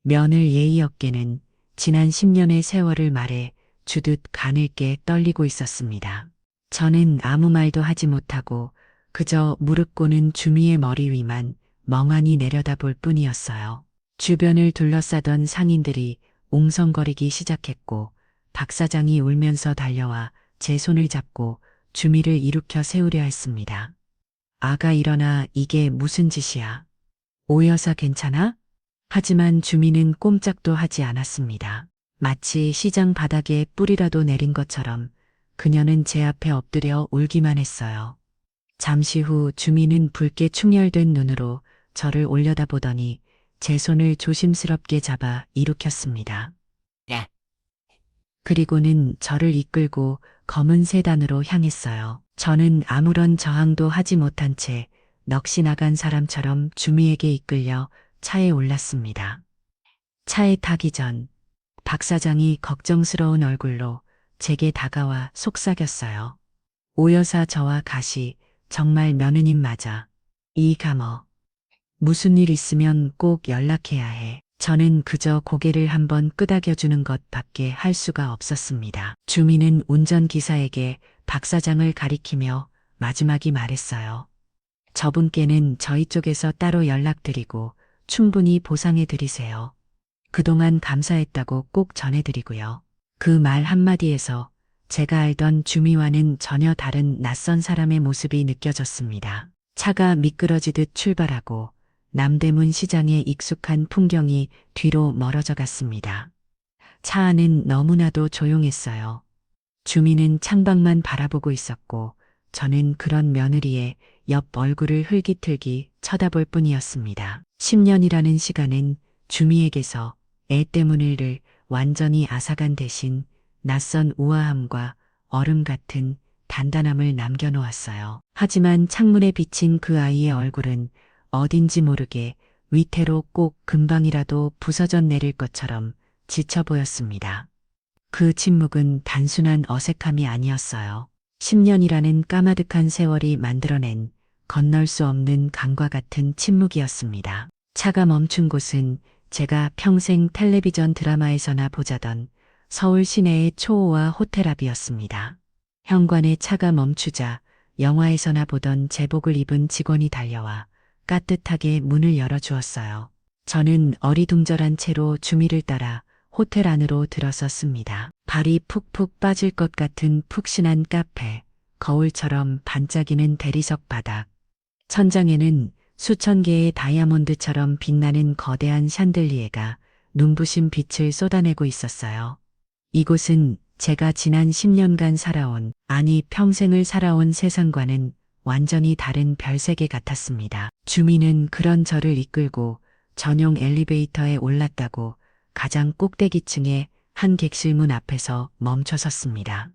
며느리 예의 어깨는 지난 10년의 세월을 말해 주듯 가늘게 떨리고 있었습니다. 저는 아무 말도 하지 못하고 그저 무릎 꿇은 주미의 머리 위만 멍하니 내려다볼 뿐이었어요. 주변을 둘러싸던 상인들이 웅성거리기 시작했고 박 사장이 울면서 달려와 제 손을 잡고 주미를 일으켜 세우려 했습니다. 아가, 일어나. 이게 무슨 짓이야? 오 여사 괜찮아? 하지만 주미는 꼼짝도 하지 않았습니다. 마치 시장 바닥에 뿌리라도 내린 것처럼 그녀는 제 앞에 엎드려 울기만 했어요. 잠시 후 주미는 붉게 충혈된 눈으로 저를 올려다보더니 제 손을 조심스럽게 잡아 일으켰습니다. 그리고는 저를 이끌고 검은 세단으로 향했어요. 저는 아무런 저항도 하지 못한 채 넋이 나간 사람처럼 주미에게 이끌려 차에 올랐습니다. 차에 타기 전 박 사장이 걱정스러운 얼굴로 제게 다가와 속삭였어요. 오 여사, 저와 가시 정말 며느님 맞아. 이 감어. 무슨 일 있으면 꼭 연락해야 해. 저는 그저 고개를 한번 끄덕여주는 것밖에 할 수가 없었습니다. 주미는 운전기사에게 박 사장을 가리키며 마지막이 말했어요. 저분께는 저희 쪽에서 따로 연락드리고 충분히 보상해드리세요. 그동안 감사했다고 꼭 전해드리고요. 그 말 한마디에서 제가 알던 주미와는 전혀 다른 낯선 사람의 모습이 느껴졌습니다. 차가 미끄러지듯 출발하고 남대문 시장의 익숙한 풍경이 뒤로 멀어져 갔습니다. 차 안은 너무나도 조용했어요. 주미는 창밖만 바라보고 있었고 저는 그런 며느리의 옆 얼굴을 흘깃흘깃 쳐다볼 뿐이었습니다. 10년이라는 시간은 주미에게서 애 때문을 완전히 앗아간 대신 낯선 우아함과 얼음 같은 단단함을 남겨놓았어요. 하지만 창문에 비친 그 아이의 얼굴은 어딘지 모르게 위태로 꼭 금방이라도 부서져 내릴 것처럼 지쳐 보였습니다. 그 침묵은 단순한 어색함이 아니었어요. 10년이라는 까마득한 세월이 만들어낸 건널 수 없는 강과 같은 침묵이었습니다. 차가 멈춘 곳은 제가 평생 텔레비전 드라마에서나 보자던 서울 시내의 초호화 호텔 앞이었습니다. 현관에 차가 멈추자 영화에서나 보던 제복을 입은 직원이 달려와 깍듯하게 문을 열어주었어요. 저는 어리둥절한 채로 주미를 따라 호텔 안으로 들어섰습니다. 발이 푹푹 빠질 것 같은 푹신한 카페, 거울처럼 반짝이는 대리석 바닥, 천장에는 수천 개의 다이아몬드처럼 빛나는 거대한 샹들리에가 눈부신 빛을 쏟아내고 있었어요. 이곳은 제가 지난 10년간 살아온, 아니 평생을 살아온 세상과는 완전히 다른 별세계 같았습니다. 주미는 그런 저를 이끌고 전용 엘리베이터에 올랐다고 가장 꼭대기층의 한 객실문 앞에서 멈춰 섰습니다.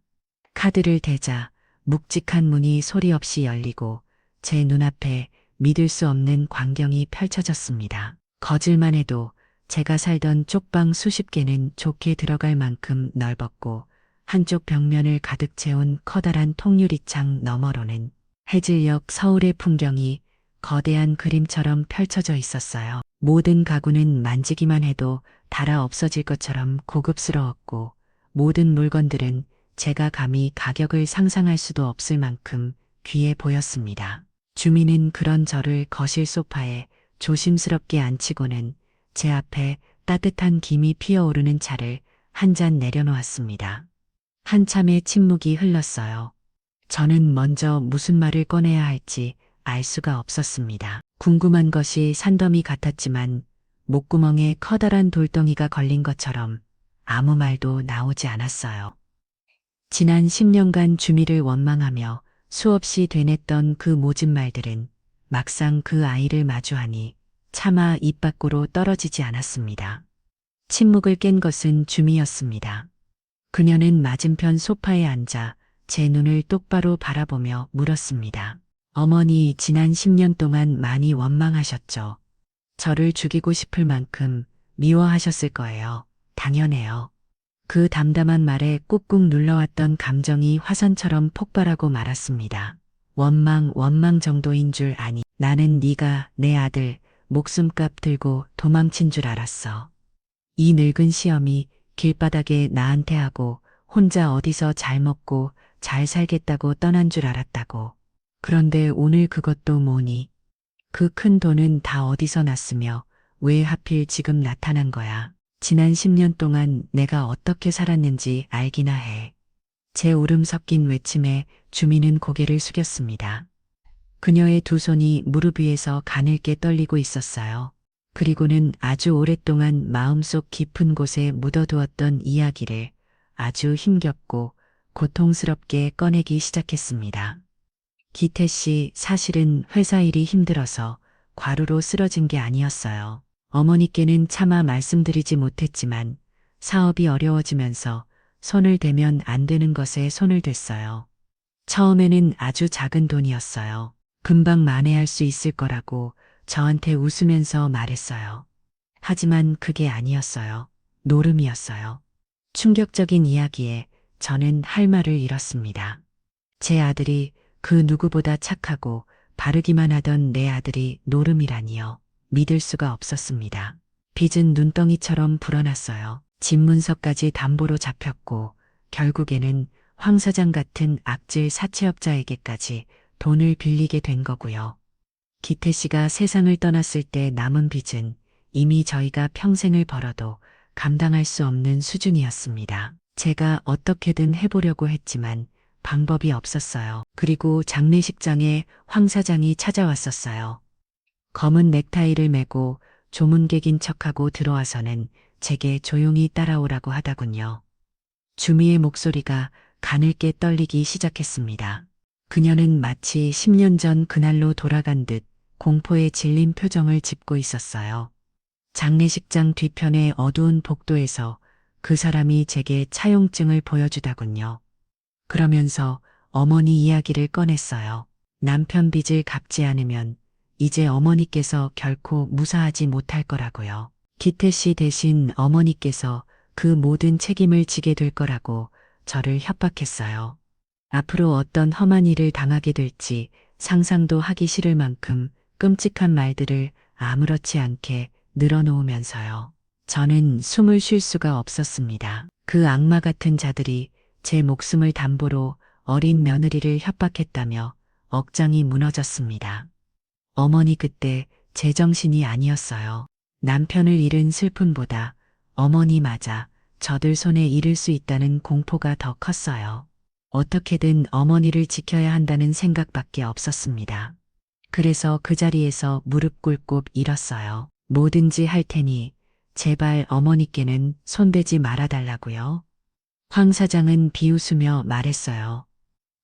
카드를 대자 묵직한 문이 소리 없이 열리고 제 눈앞에 믿을 수 없는 광경이 펼쳐졌습니다. 거질만 해도 제가 살던 쪽방 수십 개는 좋게 들어갈 만큼 넓었고 한쪽 벽면을 가득 채운 커다란 통유리창 너머로는 해질녘 서울의 풍경이 거대한 그림처럼 펼쳐져 있었어요. 모든 가구는 만지기만 해도 닳아 없어질 것처럼 고급스러웠고 모든 물건들은 제가 감히 가격을 상상할 수도 없을 만큼 귀해 보였습니다. 주미는 그런 저를 거실 소파에 조심스럽게 앉히고는 제 앞에 따뜻한 김이 피어오르는 차를 한 잔 내려놓았습니다. 한참의 침묵이 흘렀어요. 저는 먼저 무슨 말을 꺼내야 할지 알 수가 없었습니다. 궁금한 것이 산더미 같았지만 목구멍에 커다란 돌덩이가 걸린 것처럼 아무 말도 나오지 않았어요. 지난 10년간 주미를 원망하며 수없이 되냈던 그 모진 말들은 막상 그 아이를 마주하니 차마 입 밖으로 떨어지지 않았습니다. 침묵을 깬 것은 주미였습니다. 그녀는 맞은편 소파에 앉아 제 눈을 똑바로 바라보며 물었습니다. 어머니, 지난 10년 동안 많이 원망하셨죠? 저를 죽이고 싶을 만큼 미워하셨을 거예요. 당연해요. 그 담담한 말에 꾹꾹 눌러왔던 감정이 화산처럼 폭발하고 말았습니다. 원망 정도인 줄 아니. 나는 네가 내 아들 목숨값 들고 도망친 줄 알았어. 이 늙은 시엄이 길바닥에 나한테 하고 혼자 어디서 잘 먹고 잘 살겠다고 떠난 줄 알았다고. 그런데 오늘 그것도 뭐니? 그 큰 돈은 다 어디서 났으며 왜 하필 지금 나타난 거야? 지난 10년 동안 내가 어떻게 살았는지 알기나 해. 제 울음 섞인 외침에 주미는 고개를 숙였습니다. 그녀의 두 손이 무릎 위에서 가늘게 떨리고 있었어요. 그리고는 아주 오랫동안 마음속 깊은 곳에 묻어두었던 이야기를 아주 힘겹고 고통스럽게 꺼내기 시작했습니다. 기태 씨, 사실은 회사 일이 힘들어서 과로로 쓰러진 게 아니었어요. 어머니께는 차마 말씀드리지 못했지만 사업이 어려워지면서 손을 대면 안 되는 것에 손을 댔어요. 처음에는 아주 작은 돈이었어요. 금방 만회할 수 있을 거라고 저한테 웃으면서 말했어요. 하지만 그게 아니었어요. 노름이었어요. 충격적인 이야기에 저는 할 말을 잃었습니다. 제 아들이 그 누구보다 착하고 바르기만 하던 내 아들이 노름이라니요. 믿을 수가 없었습니다. 빚은 눈덩이처럼 불어났어요. 집문서까지 담보로 잡혔고 결국에는 황 사장 같은 악질 사채업자에게까지 돈을 빌리게 된 거고요. 기태 씨가 세상을 떠났을 때 남은 빚은 이미 저희가 평생을 벌어도 감당할 수 없는 수준이었습니다. 제가 어떻게든 해보려고 했지만 방법이 없었어요. 그리고 장례식장에 황 사장이 찾아왔었어요. 검은 넥타이를 메고 조문객인 척하고 들어와서는 제게 조용히 따라오라고 하더군요. 주미의 목소리가 가늘게 떨리기 시작했습니다. 그녀는 마치 10년 전 그날로 돌아간 듯 공포에 질린 표정을 짓고 있었어요. 장례식장 뒤편의 어두운 복도에서 그 사람이 제게 차용증을 보여주더군요. 그러면서 어머니 이야기를 꺼냈어요. 남편 빚을 갚지 않으면 이제 어머니께서 결코 무사하지 못할 거라고요. 기태 씨 대신 어머니께서 그 모든 책임을 지게 될 거라고 저를 협박했어요. 앞으로 어떤 험한 일을 당하게 될지 상상도 하기 싫을 만큼 끔찍한 말들을 아무렇지 않게 늘어놓으면서요. 저는 숨을 쉴 수가 없었습니다. 그 악마 같은 자들이 제 목숨을 담보로 어린 며느리를 협박했다며 억장이 무너졌습니다. 어머니 그때 제정신이 아니었어요. 남편을 잃은 슬픔보다 어머니 맞아 저들 손에 잃을 수 있다는 공포가 더 컸어요. 어떻게든 어머니를 지켜야 한다는 생각밖에 없었습니다. 그래서 그 자리에서 무릎 꿇고 일었어요. 뭐든지 할 테니 제발 어머니께는 손대지 말아달라고요. 황 사장은 비웃으며 말했어요.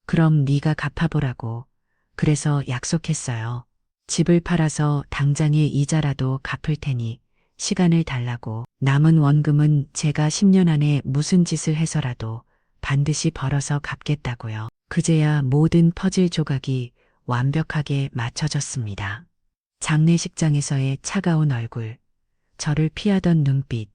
그럼 네가 갚아보라고. 그래서 약속했어요. 집을 팔아서 당장의 이자라도 갚을 테니 시간을 달라고. 남은 원금은 제가 10년 안에 무슨 짓을 해서라도 반드시 벌어서 갚겠다고요. 그제야 모든 퍼즐 조각이 완벽하게 맞춰졌습니다. 장례식장에서의 차가운 얼굴, 저를 피하던 눈빛,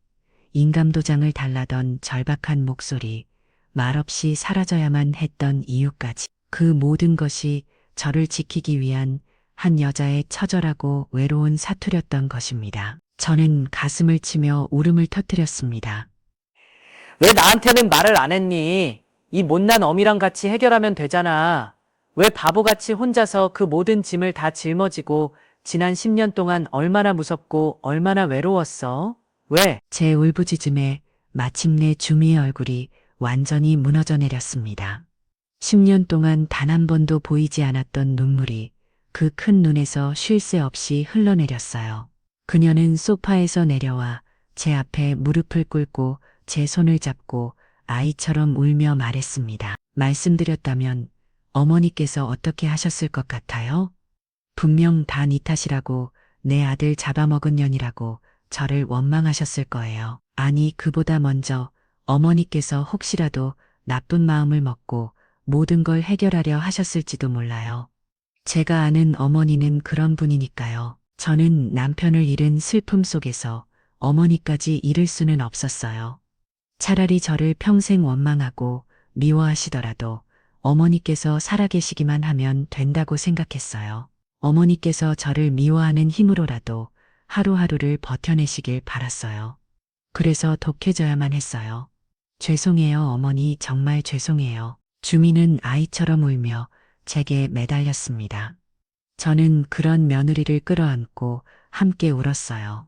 인감도장을 달라던 절박한 목소리, 말없이 사라져야만 했던 이유까지. 그 모든 것이 저를 지키기 위한 한 여자의 처절하고 외로운 사투렸던 것입니다. 저는 가슴을 치며 울음을 터뜨렸습니다. 왜 나한테는 말을 안 했니? 이 못난 어미랑 같이 해결하면 되잖아. 왜 바보같이 혼자서 그 모든 짐을 다 짊어지고 지난 10년 동안 얼마나 무섭고 얼마나 외로웠어? 왜? 제 울부짖음에 마침내 주미의 얼굴이 완전히 무너져 내렸습니다. 10년 동안 단 한 번도 보이지 않았던 눈물이 그 큰 눈에서 쉴 새 없이 흘러내렸어요. 그녀는 소파에서 내려와 제 앞에 무릎을 꿇고 제 손을 잡고 아이처럼 울며 말했습니다. 말씀드렸다면 어머니께서 어떻게 하셨을 것 같아요? 분명 다 네 탓이라고 내 아들 잡아먹은 년이라고 저를 원망하셨을 거예요. 아니, 그보다 먼저 어머니께서 혹시라도 나쁜 마음을 먹고 모든 걸 해결하려 하셨을지도 몰라요. 제가 아는 어머니는 그런 분이니까요. 저는 남편을 잃은 슬픔 속에서 어머니까지 잃을 수는 없었어요. 차라리 저를 평생 원망하고 미워하시더라도 어머니께서 살아계시기만 하면 된다고 생각했어요. 어머니께서 저를 미워하는 힘으로라도 하루하루를 버텨내시길 바랐어요. 그래서 독해져야만 했어요. 죄송해요, 어머니, 정말 죄송해요. 주민은 아이처럼 울며 제게 매달렸습니다. 저는 그런 며느리를 끌어안고 함께 울었어요.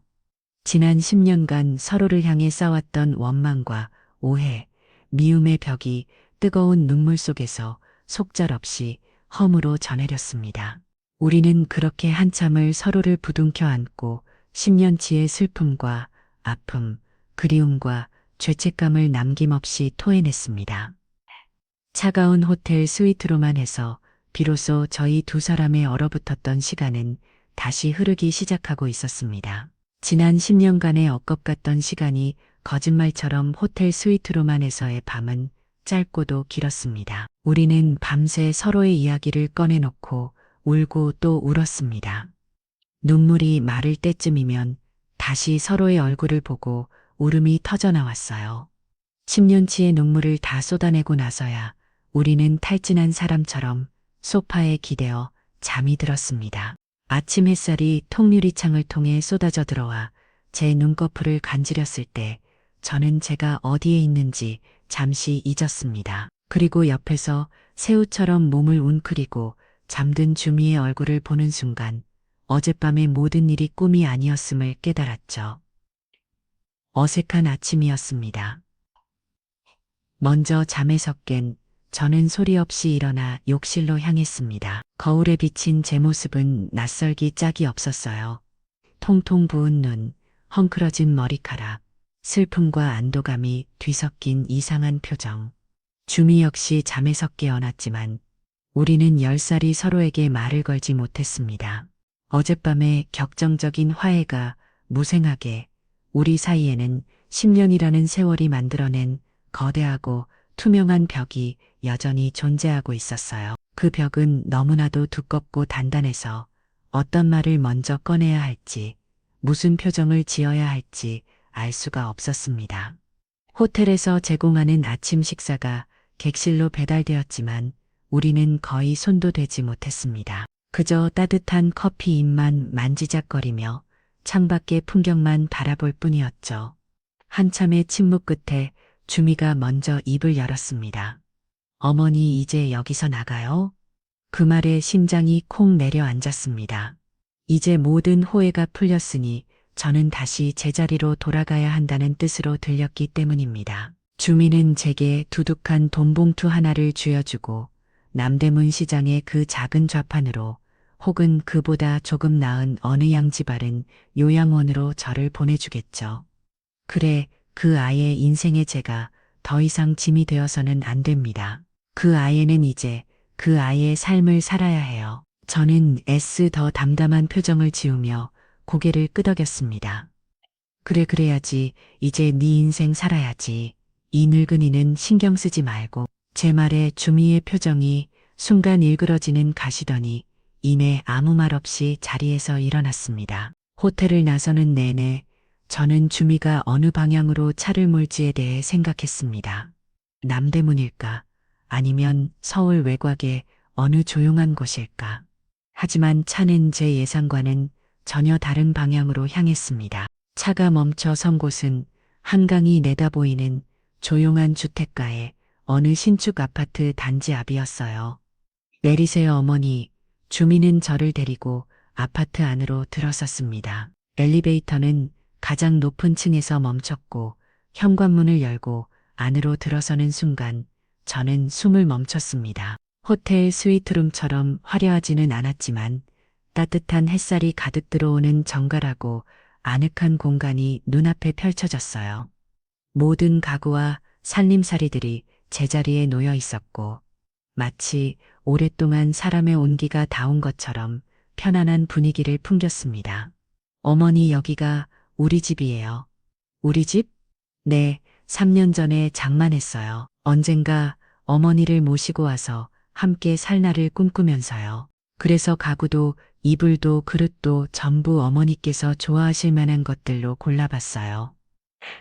지난 10년간 서로를 향해 쌓았던 원망과 오해, 미움의 벽이 뜨거운 눈물 속에서 속절없이 허물어 전해렸습니다. 우리는 그렇게 한참을 서로를 부둥켜 안고 10년치의 슬픔과 아픔, 그리움과 죄책감을 남김없이 토해냈습니다. 차가운 호텔 스위트로만 해서 비로소 저희 두 사람의 얼어붙었던 시간은 다시 흐르기 시작하고 있었습니다. 지난 10년간의 억겁 같던 시간이 거짓말처럼 호텔 스위트로만 해서의 밤은 짧고도 길었습니다. 우리는 밤새 서로의 이야기를 꺼내놓고 울고 또 울었습니다. 눈물이 마를 때쯤이면 다시 서로의 얼굴을 보고 울음이 터져나왔어요. 10년치의 눈물을 다 쏟아내고 나서야 우리는 탈진한 사람처럼 소파에 기대어 잠이 들었습니다. 아침 햇살이 통유리창을 통해 쏟아져 들어와 제 눈꺼풀을 간지렸을 때 저는 제가 어디에 있는지 잠시 잊었습니다. 그리고 옆에서 새우처럼 몸을 웅크리고 잠든 주미의 얼굴을 보는 순간 어젯밤의 모든 일이 꿈이 아니었음을 깨달았죠. 어색한 아침이었습니다. 먼저 잠에서 깬 저는 소리 없이 일어나 욕실로 향했습니다. 거울에 비친 제 모습은 낯설기 짝이 없었어요. 통통 부은 눈, 헝클어진 머리카락, 슬픔과 안도감이 뒤섞인 이상한 표정. 주미 역시 잠에서 깨어났지만 우리는 10살이 서로에게 말을 걸지 못했습니다. 어젯밤의 격정적인 화해가 무생하게 우리 사이에는 10년이라는 세월이 만들어낸 거대하고 투명한 벽이 여전히 존재하고 있었어요. 그 벽은 너무나도 두껍고 단단해서 어떤 말을 먼저 꺼내야 할지, 무슨 표정을 지어야 할지 알 수가 없었습니다. 호텔에서 제공하는 아침 식사가 객실로 배달되었지만 우리는 거의 손도 대지 못했습니다. 그저 따뜻한 커피 잎만 만지작거리며 창밖의 풍경만 바라볼 뿐이었죠. 한참의 침묵 끝에 주미가 먼저 입을 열었습니다. 어머니, 이제 여기서 나가요? 그 말에 심장이 콩 내려앉았습니다. 이제 모든 호해가 풀렸으니 저는 다시 제자리로 돌아가야 한다는 뜻으로 들렸기 때문입니다. 주미는 제게 두둑한 돈봉투 하나를 쥐어주고 남대문 시장의 그 작은 좌판으로 혹은 그보다 조금 나은 어느 양지바른 요양원으로 저를 보내주겠죠. 그래, 그 아이의 인생에 제가 더 이상 짐이 되어서는 안 됩니다. 그 아이는 이제 그 아이의 삶을 살아야 해요. 저는 애쓰 더 담담한 표정을 지으며 고개를 끄덕였습니다. 그래, 그래야지. 이제 네 인생 살아야지. 이 늙은이는 신경 쓰지 말고. 제 말에 주미의 표정이 순간 일그러지는 가시더니 이내 아무 말 없이 자리에서 일어났습니다. 호텔을 나서는 내내 저는 주미가 어느 방향으로 차를 몰지에 대해 생각했습니다. 남대문일까? 아니면 서울 외곽의 어느 조용한 곳일까? 하지만 차는 제 예상과는 전혀 다른 방향으로 향했습니다. 차가 멈춰 선 곳은 한강이 내다보이는 조용한 주택가의 어느 신축 아파트 단지 앞이었어요. 내리세요, 어머니. 주미는 저를 데리고 아파트 안으로 들어섰습니다. 엘리베이터는 가장 높은 층에서 멈췄고 현관문을 열고 안으로 들어서는 순간 저는 숨을 멈췄습니다. 호텔 스위트룸처럼 화려하지는 않았지만 따뜻한 햇살이 가득 들어오는 정갈하고 아늑한 공간이 눈앞에 펼쳐졌어요. 모든 가구와 살림살이들이 제자리에 놓여 있었고 마치 오랫동안 사람의 온기가 닿은 것처럼 편안한 분위기를 풍겼습니다. 어머니 여기가 우리 집이에요. 우리 집? 네, 3년 전에 장만했어요. 언젠가 어머니를 모시고 와서 함께 살 날을 꿈꾸면서요. 그래서 가구도 이불도 그릇도 전부 어머니께서 좋아하실 만한 것들로 골라봤어요.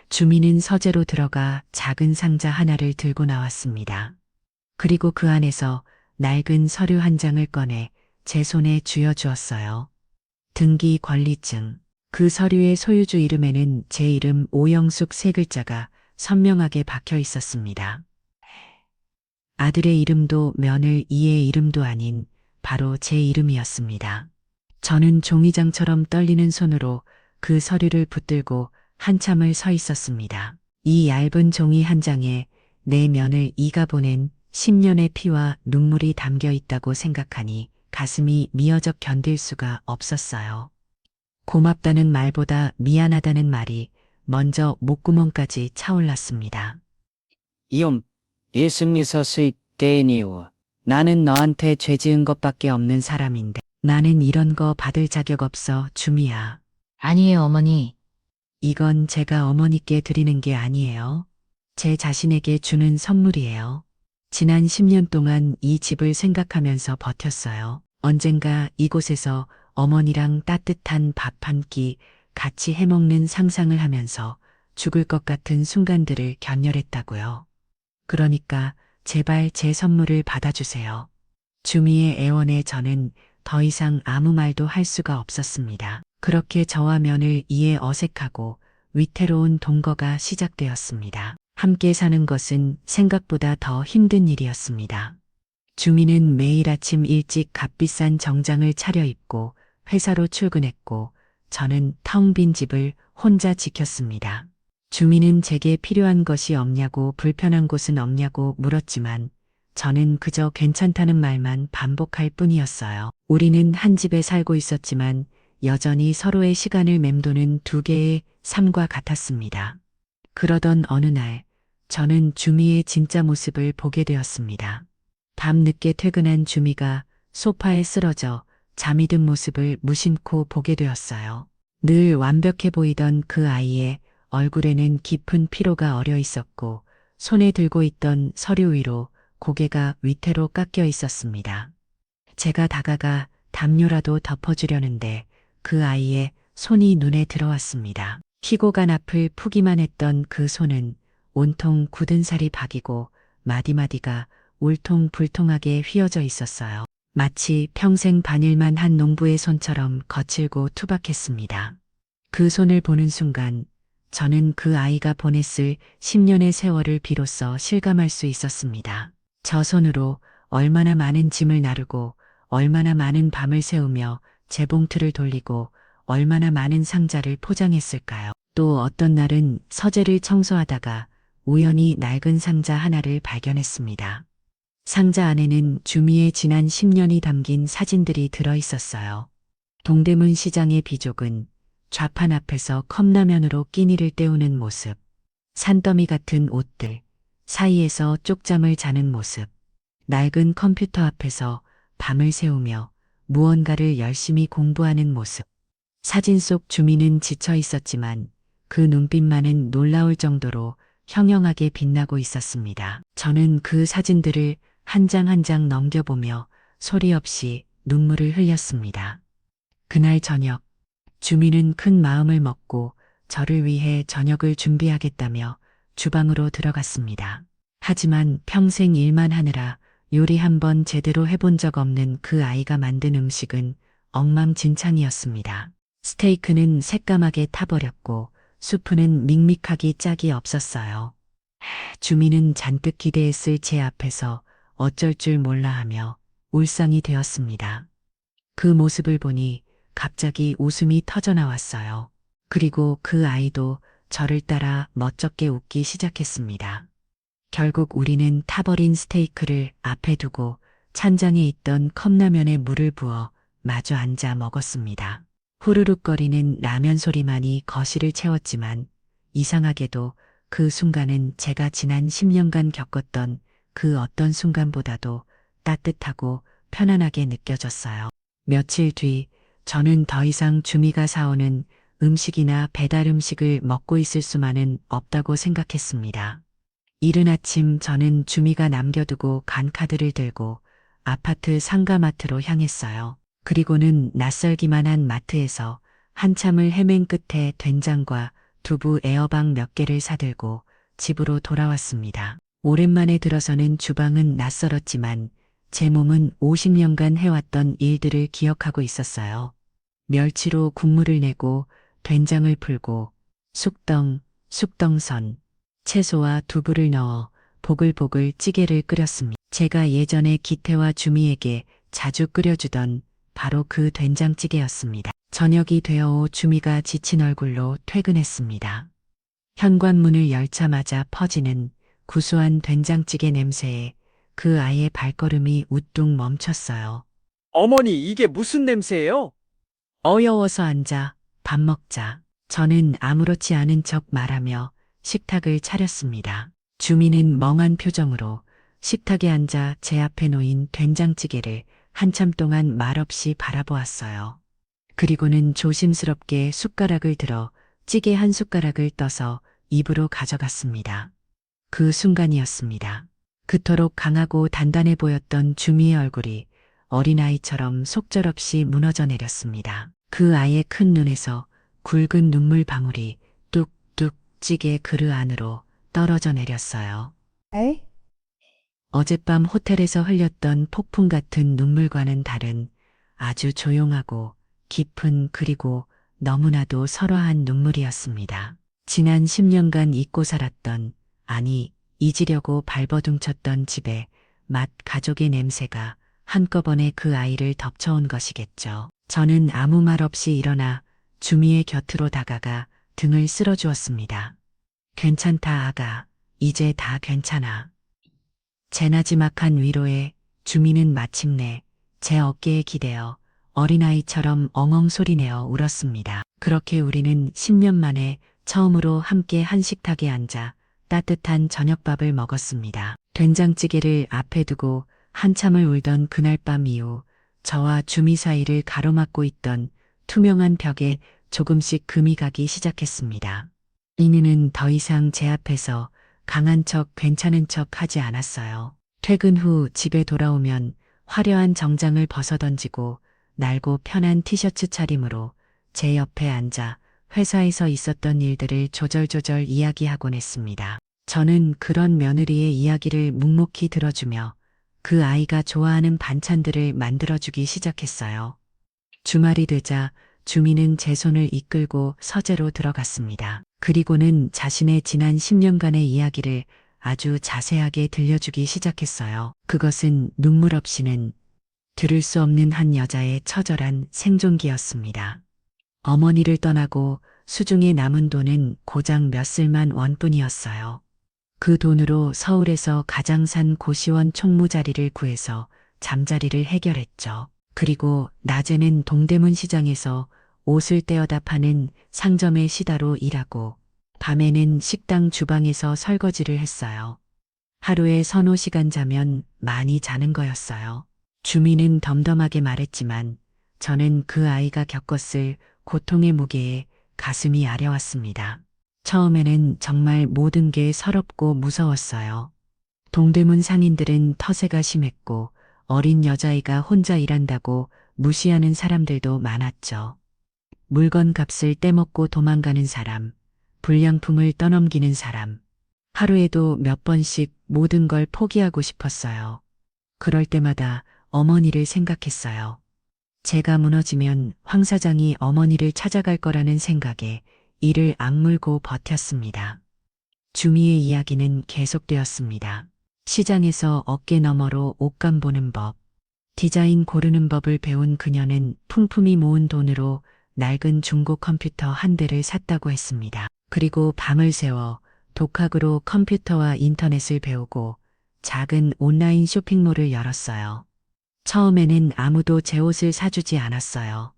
주민은 서재로 들어가 작은 상자 하나를 들고 나왔습니다. 그리고 그 안에서 낡은 서류 한 장을 꺼내 제 손에 쥐어주었어요. 등기 권리증. 그 서류의 소유주 이름에는 제 이름 오영숙 세 글자가 선명하게 박혀 있었습니다. 아들의 이름도 며느리의 이름도 아닌 바로 제 이름이었습니다. 저는 종이장처럼 떨리는 손으로 그 서류를 붙들고 한참을 서 있었습니다. 이 얇은 종이 한 장에 내 며느리가 보낸 10년의 피와 눈물이 담겨 있다고 생각하니 가슴이 미어적 견딜 수가 없었어요. 고맙다는 말보다 미안하다는 말이 먼저 목구멍까지 차올랐습니다. 이옴, 예수님서 수익 대니오. 나는 너한테 죄 지은 것밖에 없는 사람인데. 나는 이런 거 받을 자격 없어, 주미야. 아니에요, 어머니. 이건 제가 어머니께 드리는 게 아니에요. 제 자신에게 주는 선물이에요. 지난 10년 동안 이 집을 생각하면서 버텼어요. 언젠가 이곳에서 어머니랑 따뜻한 밥 한 끼 같이 해먹는 상상을 하면서 죽을 것 같은 순간들을 견렬했다고요. 그러니까 제발 제 선물을 받아주세요. 주미의 애원에 저는 더 이상 아무 말도 할 수가 없었습니다. 그렇게 저와 며느리의 어색하고 위태로운 동거가 시작되었습니다. 함께 사는 것은 생각보다 더 힘든 일이었습니다. 주미는 매일 아침 일찍 값비싼 정장을 차려입고 회사로 출근했고 저는 텅 빈 집을 혼자 지켰습니다. 주미는 제게 필요한 것이 없냐고 불편한 곳은 없냐고 물었지만 저는 그저 괜찮다는 말만 반복할 뿐이었어요. 우리는 한 집에 살고 있었지만 여전히 서로의 시간을 맴도는 두 개의 삶과 같았습니다. 그러던 어느 날 저는 주미의 진짜 모습을 보게 되었습니다. 밤늦게 퇴근한 주미가 소파에 쓰러져 잠이 든 모습을 무심코 보게 되었어요. 늘 완벽해 보이던 그 아이의 얼굴에는 깊은 피로가 어려 있었고 손에 들고 있던 서류 위로 고개가 위태로 깎여 있었습니다. 제가 다가가 담요라도 덮어주려는데 그 아이의 손이 눈에 들어왔습니다. 피고 간 앞을 푸기만 했던 그 손은 온통 굳은 살이 박이고 마디마디가 울퉁불퉁하게 휘어져 있었어요. 마치 평생 반일만 한 농부의 손처럼 거칠고 투박했습니다. 그 손을 보는 순간 저는 그 아이가 보냈을 10년의 세월을 비로소 실감할 수 있었습니다. 저 손으로 얼마나 많은 짐을 나르고 얼마나 많은 밤을 새우며 재봉틀을 돌리고 얼마나 많은 상자를 포장했을까요? 또 어떤 날은 서재를 청소하다가 우연히 낡은 상자 하나를 발견했습니다. 상자 안에는 주미의 지난 10년이 담긴 사진들이 들어 있었어요. 동대문 시장의 비족은 좌판 앞에서 컵라면으로 끼니를 때우는 모습, 산더미 같은 옷들 사이에서 쪽잠을 자는 모습, 낡은 컴퓨터 앞에서 밤을 새우며 무언가를 열심히 공부하는 모습. 사진 속 주미는 지쳐 있었지만 그 눈빛만은 놀라울 정도로 형형하게 빛나고 있었습니다. 저는 그 사진들을 한 장 한 장 넘겨보며 소리 없이 눈물을 흘렸습니다. 그날 저녁, 주미는 큰 마음을 먹고 저를 위해 저녁을 준비하겠다며 주방으로 들어갔습니다. 하지만 평생 일만 하느라 요리 한번 제대로 해본 적 없는 그 아이가 만든 음식은 엉망진창이었습니다. 스테이크는 새까맣게 타버렸고 수프는 밋밋하기 짝이 없었어요. 주미는 잔뜩 기대했을 제 앞에서 어쩔 줄 몰라 하며 울상이 되었습니다. 그 모습을 보니 갑자기 웃음이 터져 나왔어요. 그리고 그 아이도 저를 따라 멋쩍게 웃기 시작했습니다. 결국 우리는 타버린 스테이크를 앞에 두고 찬장에 있던 컵라면에 물을 부어 마주 앉아 먹었습니다. 후루룩거리는 라면 소리만이 거실을 채웠지만 이상하게도 그 순간은 제가 지난 10년간 겪었던 그 어떤 순간보다도 따뜻하고 편안하게 느껴졌어요. 며칠 뒤 저는 더 이상 주미가 사오는 음식이나 배달 음식을 먹고 있을 수만은 없다고 생각했습니다. 이른 아침 저는 주미가 남겨두고 간 카드를 들고 아파트 상가마트로 향했어요. 그리고는 낯설기만 한 마트에서 한참을 헤맨 끝에 된장과 두부 에어박 몇 개를 사들고 집으로 돌아왔습니다. 오랜만에 들어서는 주방은 낯설었지만 제 몸은 50년간 해왔던 일들을 기억하고 있었어요. 멸치로 국물을 내고 된장을 풀고 쑥덩, 쑥덩선, 채소와 두부를 넣어 보글보글 찌개를 끓였습니다. 제가 예전에 기태와 주미에게 자주 끓여주던 바로 그 된장찌개였습니다. 저녁이 되어 주미가 지친 얼굴로 퇴근했습니다. 현관문을 열자마자 퍼지는 구수한 된장찌개 냄새에 그 아이의 발걸음이 우뚝 멈췄어요. 어머니, 이게 무슨 냄새예요? 어여워서 앉아 밥 먹자. 저는 아무렇지 않은 척 말하며 식탁을 차렸습니다. 주미는 멍한 표정으로 식탁에 앉아 제 앞에 놓인 된장찌개를 한참 동안 말없이 바라보았어요. 그리고는 조심스럽게 숟가락을 들어 찌개 한 숟가락을 떠서 입으로 가져갔습니다. 그 순간이었습니다. 그토록 강하고 단단해 보였던 주미의 얼굴이 어린아이처럼 속절없이 무너져 내렸습니다. 그 아이의 큰 눈에서 굵은 눈물 방울이 뚝뚝 찌개 그릇 안으로 떨어져 내렸어요. 어젯밤 호텔에서 흘렸던 폭풍 같은 눈물과는 다른 아주 조용하고 깊은 그리고 너무나도 설화한 눈물이었습니다. 지난 10년간 잊고 살았던, 아니 잊으려고 발버둥쳤던 집에 맛 가족의 냄새가 한꺼번에 그 아이를 덮쳐온 것이겠죠. 저는 아무 말 없이 일어나 주미의 곁으로 다가가 등을 쓸어주었습니다. 괜찮다 아가, 이제 다 괜찮아. 제 나지막한 위로에 주미는 마침내 제 어깨에 기대어 어린아이처럼 엉엉 소리내어 울었습니다. 그렇게 우리는 10년 만에 처음으로 함께 한 식탁에 앉아 따뜻한 저녁밥을 먹었습니다. 된장찌개를 앞에 두고 한참을 울던 그날 밤 이후 저와 주미 사이를 가로막고 있던 투명한 벽에 조금씩 금이 가기 시작했습니다. 이니는 더 이상 제 앞에서 강한 척 괜찮은 척 하지 않았어요. 퇴근 후 집에 돌아오면 화려한 정장을 벗어던지고 날고 편한 티셔츠 차림으로 제 옆에 앉아 회사에서 있었던 일들을 조절조절 이야기하곤 했습니다. 저는 그런 며느리의 이야기를 묵묵히 들어주며 그 아이가 좋아하는 반찬들을 만들어주기 시작했어요. 주말이 되자 주미는 제 손을 이끌고 서재로 들어갔습니다. 그리고는 자신의 지난 10년간의 이야기를 아주 자세하게 들려주기 시작했어요. 그것은 눈물 없이는 들을 수 없는 한 여자의 처절한 생존기였습니다. 어머니를 떠나고 수중에 남은 돈은 고작 몇십만 원뿐이었어요. 그 돈으로 서울에서 가장 산 고시원 총무자리를 구해서 잠자리를 해결했죠. 그리고 낮에는 동대문 시장에서 옷을 떼어다 파는 상점의 시다로 일하고 밤에는 식당 주방에서 설거지를 했어요. 하루에 서너 시간 자면 많이 자는 거였어요. 주미는 덤덤하게 말했지만 저는 그 아이가 겪었을 고통의 무게에 가슴이 아려왔습니다. 처음에는 정말 모든 게 서럽고 무서웠어요. 동대문 상인들은 터세가 심했고 어린 여자아이가 혼자 일한다고 무시하는 사람들도 많았죠. 물건 값을 떼먹고 도망가는 사람, 불량품을 떠넘기는 사람, 하루에도 몇 번씩 모든 걸 포기하고 싶었어요. 그럴 때마다 어머니를 생각했어요. 제가 무너지면 황 사장이 어머니를 찾아갈 거라는 생각에 이를 악물고 버텼습니다. 주미의 이야기는 계속되었습니다. 시장에서 어깨 너머로 옷감 보는 법, 디자인 고르는 법을 배운 그녀는 푼푼히 모은 돈으로 낡은 중고 컴퓨터 한 대를 샀다고 했습니다. 그리고 밤을 새워 독학으로 컴퓨터와 인터넷을 배우고 작은 온라인 쇼핑몰을 열었어요. 처음에는 아무도 제 옷을 사주지 않았어요.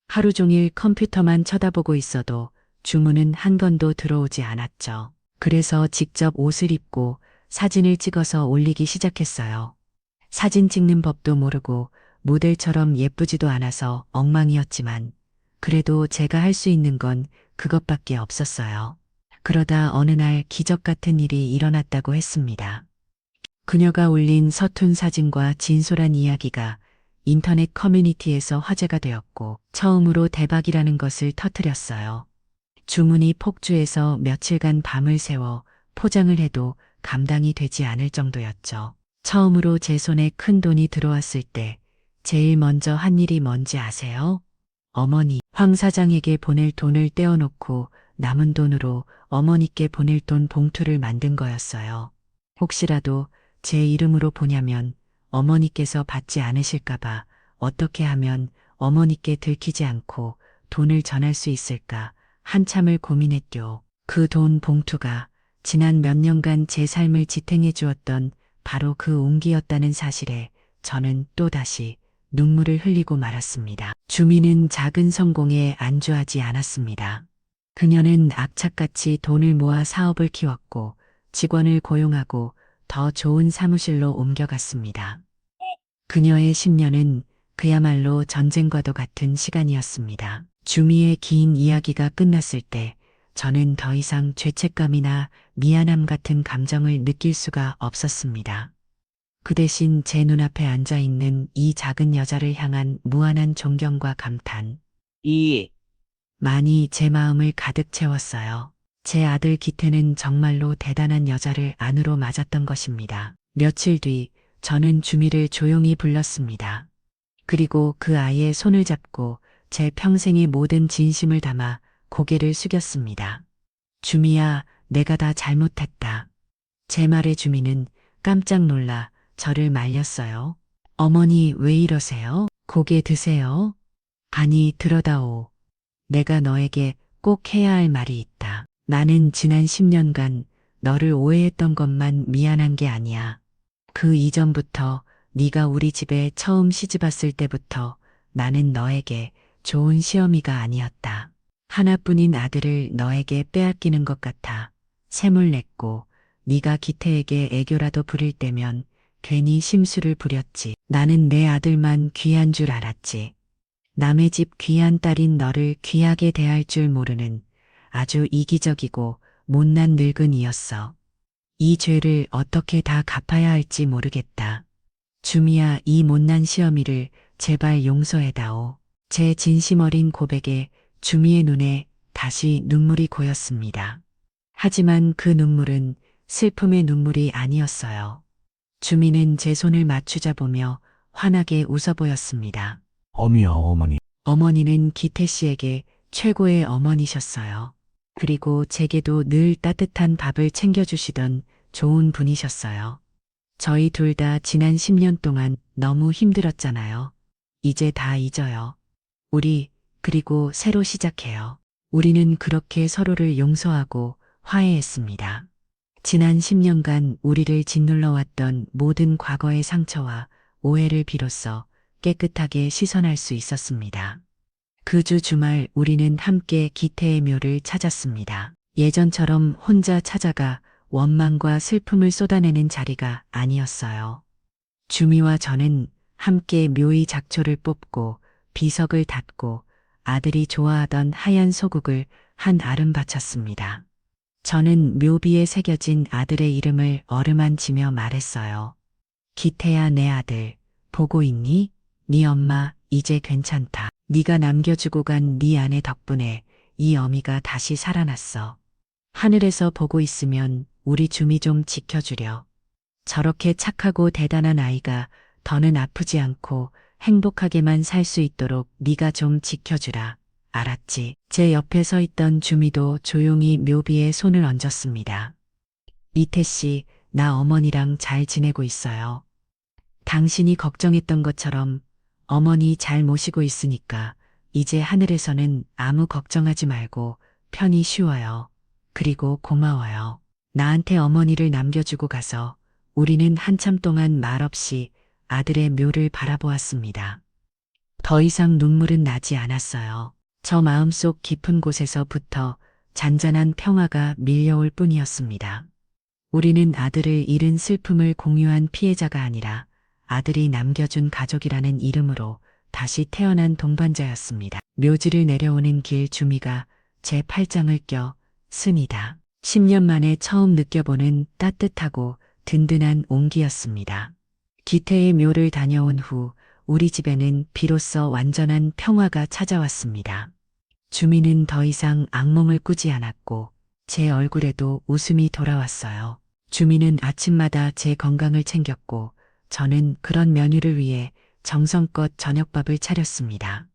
하루 종일 컴퓨터만 쳐다보고 있어도 주문은 한 건도 들어오지 않았죠. 그래서 직접 옷을 입고 사진을 찍어서 올리기 시작했어요. 사진 찍는 법도 모르고 모델처럼 예쁘지도 않아서 엉망이었지만 그래도 제가 할 수 있는 건 그것밖에 없었어요. 그러다 어느 날 기적 같은 일이 일어났다고 했습니다. 그녀가 올린 서툰 사진과 진솔한 이야기가 인터넷 커뮤니티에서 화제가 되었고 처음으로 대박이라는 것을 터뜨렸어요. 주문이 폭주해서 며칠간 밤을 새워 포장을 해도 감당이 되지 않을 정도였죠. 처음으로 제 손에 큰 돈이 들어왔을 때 제일 먼저 한 일이 뭔지 아세요? 어머니, 황 사장에게 보낼 돈을 떼어놓고 남은 돈으로 어머니께 보낼 돈 봉투를 만든 거였어요. 혹시라도 제 이름으로 보냐면 어머니께서 받지 않으실까봐 어떻게 하면 어머니께 들키지 않고 돈을 전할 수 있을까 한참을 고민했죠. 그 돈 봉투가 지난 몇 년간 제 삶을 지탱해 주었던 바로 그 온기였다는 사실에 저는 또다시 눈물을 흘리고 말았습니다. 주민은 작은 성공에 안주하지 않았습니다. 그녀는 악착같이 돈을 모아 사업을 키웠고 직원을 고용하고 더 좋은 사무실로 옮겨갔습니다. 그녀의 10년은 그야말로 전쟁과도 같은 시간이었습니다. 주미의 긴 이야기가 끝났을 때 저는 더 이상 죄책감이나 미안함 같은 감정을 느낄 수가 없었습니다. 그 대신 제 눈앞에 앉아 있는 이 작은 여자를 향한 무한한 존경과 감탄. 많이 제 마음을 가득 채웠어요. 제 아들 기태는 정말로 대단한 여자를 안으로 맞았던 것입니다. 며칠 뒤 저는 주미를 조용히 불렀습니다. 그리고 그 아이의 손을 잡고 제 평생의 모든 진심을 담아 고개를 숙였습니다. 주미야, 내가 다 잘못했다. 제 말에 주미는 깜짝 놀라 저를 말렸어요. 어머니, 왜 이러세요? 고개 드세요. 아니, 들어다오. 내가 너에게 꼭 해야 할 말이 있다. 나는 지난 10년간 너를 오해했던 것만 미안한 게 아니야. 그 이전부터 네가 우리 집에 처음 시집왔을 때부터 나는 너에게 좋은 시어미가 아니었다. 하나뿐인 아들을 너에게 빼앗기는 것 같아 세물 냈고 네가 기태에게 애교라도 부릴 때면 괜히 심술을 부렸지. 나는 내 아들만 귀한 줄 알았지. 남의 집 귀한 딸인 너를 귀하게 대할 줄 모르는 아주 이기적이고 못난 늙은이였어. 이 죄를 어떻게 다 갚아야 할지 모르겠다. 주미야, 이 못난 시어미를 제발 용서해다오. 제 진심 어린 고백에 주미의 눈에 다시 눈물이 고였습니다. 하지만 그 눈물은 슬픔의 눈물이 아니었어요. 주미는 제 손을 맞추자 보며 환하게 웃어 보였습니다. 어미야, 어머니. 어머니는 기태 씨에게 최고의 어머니셨어요. 그리고 제게도 늘 따뜻한 밥을 챙겨주시던 좋은 분이셨어요. 저희 둘 다 지난 10년 동안 너무 힘들었잖아요. 이제 다 잊어요. 그리고 새로 시작해요. 우리는 그렇게 서로를 용서하고 화해했습니다. 지난 10년간 우리를 짓눌러왔던 모든 과거의 상처와 오해를 비로소 깨끗하게 씻어낼 수 있었습니다. 그 주 주말 우리는 함께 기태의 묘를 찾았습니다. 예전처럼 혼자 찾아가 원망과 슬픔을 쏟아내는 자리가 아니었어요. 주미와 저는 함께 묘의 작초를 뽑고 비석을 닫고 아들이 좋아하던 하얀 소국을 한 알음 바쳤습니다. 저는 묘비에 새겨진 아들의 이름을 어루만지며 말했어요. 기태야, 내 아들, 보고 있니? 네 엄마 이제 괜찮다. 네가 남겨주고 간 네 아내 덕분에 이 어미가 다시 살아났어. 하늘에서 보고 있으면 우리 주미 좀 지켜주려. 저렇게 착하고 대단한 아이가 더는 아프지 않고 행복하게만 살 수 있도록 네가 좀 지켜주라. 알았지? 제 옆에 서 있던 주미도 조용히 묘비에 손을 얹었습니다. 이태 씨, 나 어머니랑 잘 지내고 있어요. 당신이 걱정했던 것처럼 어머니 잘 모시고 있으니까 이제 하늘에서는 아무 걱정하지 말고 편히 쉬어요. 그리고 고마워요. 나한테 어머니를 남겨주고 가서 우리는 한참 동안 말없이 아들의 묘를 바라보았습니다. 더 이상 눈물은 나지 않았어요. 저 마음속 깊은 곳에서부터 잔잔한 평화가 밀려올 뿐이었습니다. 우리는 아들을 잃은 슬픔을 공유한 피해자가 아니라 아들이 남겨준 가족이라는 이름으로 다시 태어난 동반자였습니다. 묘지를 내려오는 길 주미가 제 팔짱을 껴 씁니다. 10년 만에 처음 느껴보는 따뜻하고 든든한 온기였습니다. 기태의 묘를 다녀온 후 우리 집에는 비로소 완전한 평화가 찾아왔습니다. 주미는 더 이상 악몽을 꾸지 않았고 제 얼굴에도 웃음이 돌아왔어요. 주미는 아침마다 제 건강을 챙겼고 저는 그런 며느리를 위해 정성껏 저녁밥을 차렸습니다.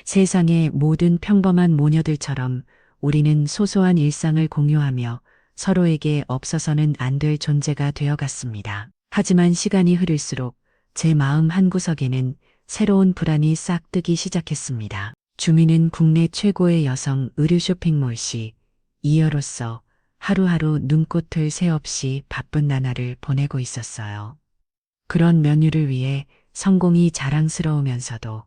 세상의 모든 평범한 모녀들처럼 우리는 소소한 일상을 공유하며 서로에게 없어서는 안 될 존재가 되어갔습니다. 하지만 시간이 흐를수록 제 마음 한구석에는 새로운 불안이 싹트기 시작했습니다. 주미는 국내 최고의 여성 의류 쇼핑몰 CEO로서 하루하루 눈꽃을 새 없이 바쁜 나날을 보내고 있었어요. 그런 며느리를 위해 성공이 자랑스러우면서도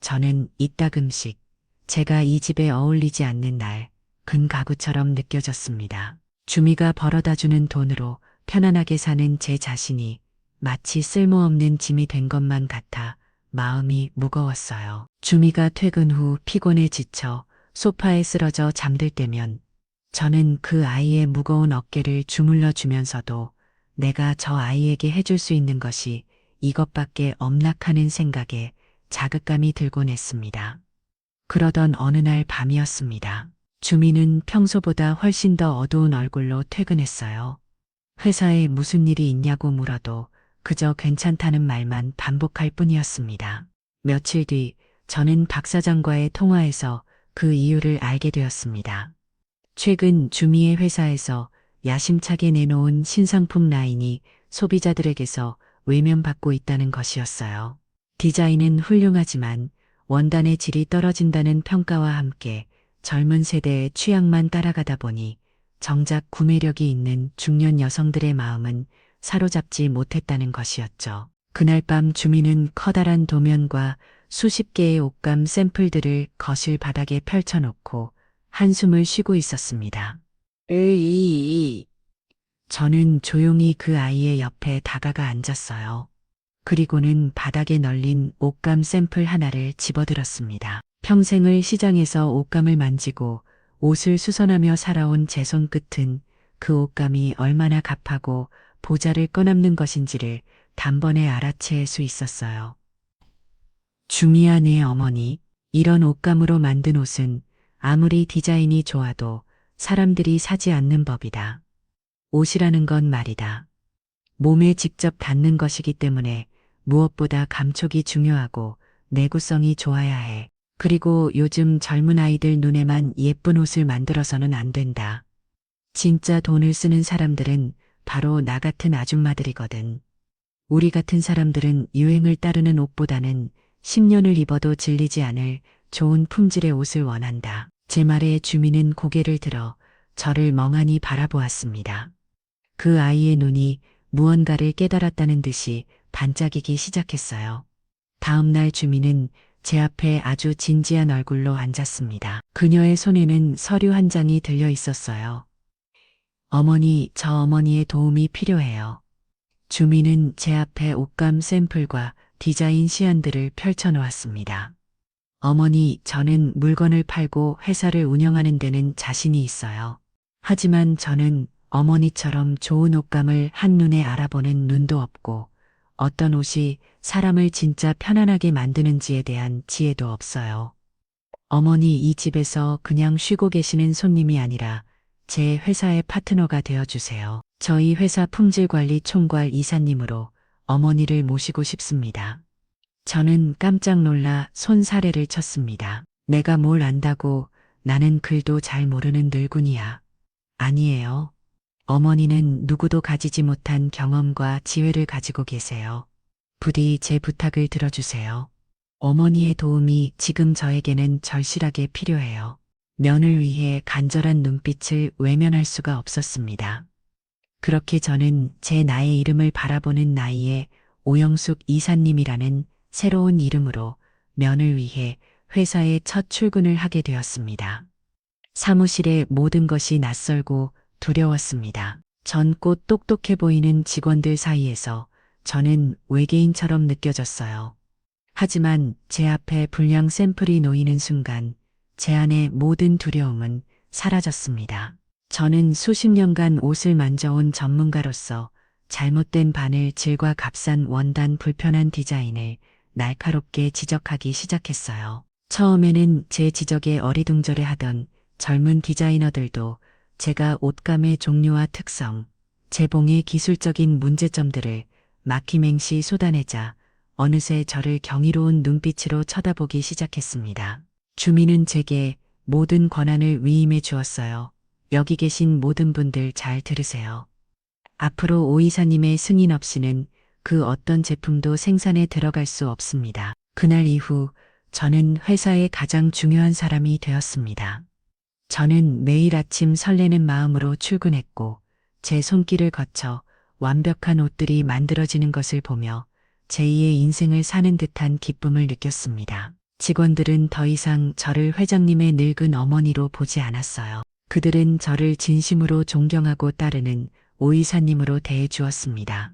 저는 이따금씩 제가 이 집에 어울리지 않는 날 금가구처럼 느껴졌습니다. 주미가 벌어다주는 돈으로 편안하게 사는 제 자신이 마치 쓸모없는 짐이 된 것만 같아 마음이 무거웠어요. 주미가 퇴근 후 피곤에 지쳐 소파에 쓰러져 잠들 때면 저는 그 아이의 무거운 어깨를 주물러 주면서도 내가 저 아이에게 해줄 수 있는 것이 이것밖에 없나 하는 생각에 자극감이 들곤 했습니다. 그러던 어느 날 밤이었습니다. 주미는 평소보다 훨씬 더 어두운 얼굴로 퇴근했어요. 회사에 무슨 일이 있냐고 물어도 그저 괜찮다는 말만 반복할 뿐이었습니다. 며칠 뒤 저는 박 사장과의 통화에서 그 이유를 알게 되었습니다. 최근 주미의 회사에서 야심차게 내놓은 신상품 라인이 소비자들에게서 외면받고 있다는 것이었어요. 디자인은 훌륭하지만 원단의 질이 떨어진다는 평가와 함께 젊은 세대의 취향만 따라가다 보니 정작 구매력이 있는 중년 여성들의 마음은 사로잡지 못했다는 것이었죠. 그날 밤 주미는 커다란 도면과 수십 개의 옷감 샘플들을 거실 바닥에 펼쳐놓고 한숨을 쉬고 있었습니다. 저는 조용히 그 아이의 옆에 다가가 앉았어요. 그리고는 바닥에 널린 옷감 샘플 하나를 집어들었습니다. 평생을 시장에서 옷감을 만지고 옷을 수선하며 살아온 제 손끝은 그 옷감이 얼마나 값하고 보잘을 꺼남는 것인지를 단번에 알아챌 수 있었어요. 주미야, 내 어머니, 이런 옷감으로 만든 옷은 아무리 디자인이 좋아도 사람들이 사지 않는 법이다. 옷이라는 건 말이다. 몸에 직접 닿는 것이기 때문에 무엇보다 감촉이 중요하고 내구성이 좋아야 해. 그리고 요즘 젊은 아이들 눈에만 예쁜 옷을 만들어서는 안 된다. 진짜 돈을 쓰는 사람들은 바로 나 같은 아줌마들이거든. 우리 같은 사람들은 유행을 따르는 옷보다는 10년을 입어도 질리지 않을 좋은 품질의 옷을 원한다. 제 말에 주미는 고개를 들어 저를 멍하니 바라보았습니다. 그 아이의 눈이 무언가를 깨달았다는 듯이 반짝이기 시작했어요. 다음 날 주미는 제 앞에 아주 진지한 얼굴로 앉았습니다. 그녀의 손에는 서류 한 장이 들려 있었어요. 어머니, 저 어머니의 도움이 필요해요. 주미는 제 앞에 옷감 샘플과 디자인 시안들을 펼쳐놓았습니다. 어머니, 저는 물건을 팔고 회사를 운영하는 데는 자신이 있어요. 하지만 저는 어머니처럼 좋은 옷감을 한눈에 알아보는 눈도 없고 어떤 옷이 사람을 진짜 편안하게 만드는지에 대한 지혜도 없어요. 어머니, 이 집에서 그냥 쉬고 계시는 손님이 아니라 제 회사의 파트너가 되어주세요. 저희 회사 품질관리 총괄 이사님으로 어머니를 모시고 싶습니다. 저는 깜짝 놀라 손사래를 쳤습니다. 내가 뭘 안다고, 나는 글도 잘 모르는 늙은이야. 아니에요. 어머니는 누구도 가지지 못한 경험과 지혜를 가지고 계세요. 부디 제 부탁을 들어주세요. 어머니의 도움이 지금 저에게는 절실하게 필요해요. 면을 위해 간절한 눈빛을 외면할 수가 없었습니다. 그렇게 저는 제 나의 이름을 바라보는 나이에 오영숙 이사님이라는 새로운 이름으로 면을 위해 회사에 첫 출근을 하게 되었습니다. 사무실의 모든 것이 낯설고 두려웠습니다. 젊고 똑똑해 보이는 직원들 사이에서 저는 외계인처럼 느껴졌어요. 하지만 제 앞에 불량 샘플이 놓이는 순간 제 안의 모든 두려움은 사라졌습니다. 저는 수십 년간 옷을 만져온 전문가로서 잘못된 바늘 질과 값싼 원단 불편한 디자인을 날카롭게 지적하기 시작했어요. 처음에는 제 지적에 어리둥절해하던 젊은 디자이너들도 제가 옷감의 종류와 특성, 재봉의 기술적인 문제점들을 막힘행시 쏟아내자 어느새 저를 경이로운 눈빛으로 쳐다보기 시작했습니다. 주민은 제게 모든 권한을 위임해 주었어요. 여기 계신 모든 분들 잘 들으세요. 앞으로 오 이사님의 승인 없이는 그 어떤 제품도 생산에 들어갈 수 없습니다. 그날 이후 저는 회사의 가장 중요한 사람이 되었습니다. 저는 매일 아침 설레는 마음으로 출근했고 제 손길을 거쳐 완벽한 옷들이 만들어지는 것을 보며 제2의 인생을 사는 듯한 기쁨을 느꼈습니다. 직원들은 더 이상 저를 회장님의 늙은 어머니로 보지 않았어요. 그들은 저를 진심으로 존경하고 따르는 오 이사님으로 대해 주었습니다.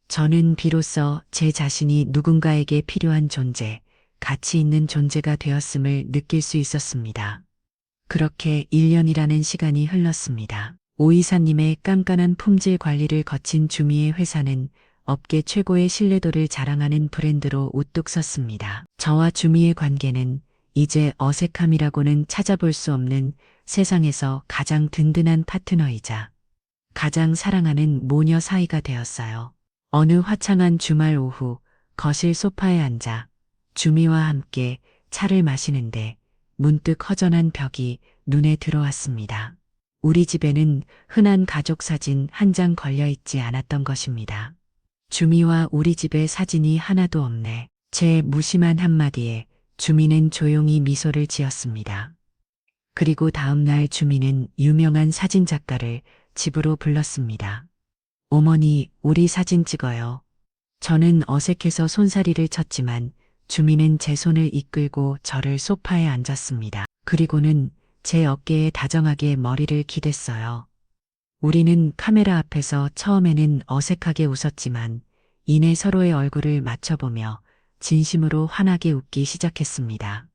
저는 비로소 제 자신이 누군가에게 필요한 존재, 가치 있는 존재가 되었음을 느낄 수 있었습니다. 그렇게 1년이라는 시간이 흘렀습니다. 오 이사님의 깐깐한 품질 관리를 거친 주미의 회사는 업계 최고의 신뢰도를 자랑하는 브랜드로 우뚝 섰습니다. 저와 주미의 관계는 이제 어색함이라고는 찾아볼 수 없는 세상에서 가장 든든한 파트너이자 가장 사랑하는 모녀 사이가 되었어요. 어느 화창한 주말 오후 거실 소파에 앉아 주미와 함께 차를 마시는데 문득 허전한 벽이 눈에 들어왔습니다. 우리 집에는 흔한 가족 사진 한 장 걸려 있지 않았던 것입니다. 주미와 우리 집에 사진이 하나도 없네. 제 무심한 한마디에 주미는 조용히 미소를 지었습니다. 그리고 다음 날 주미는 유명한 사진작가를 집으로 불렀습니다. 어머니, 우리 사진 찍어요. 저는 어색해서 손사리를 쳤지만 주미는 제 손을 이끌고 저를 소파에 앉았습니다. 그리고는 제 어깨에 다정하게 머리를 기댔어요. 우리는 카메라 앞에서 처음에는 어색하게 웃었지만 이내 서로의 얼굴을 맞춰보며 진심으로 환하게 웃기 시작했습니다.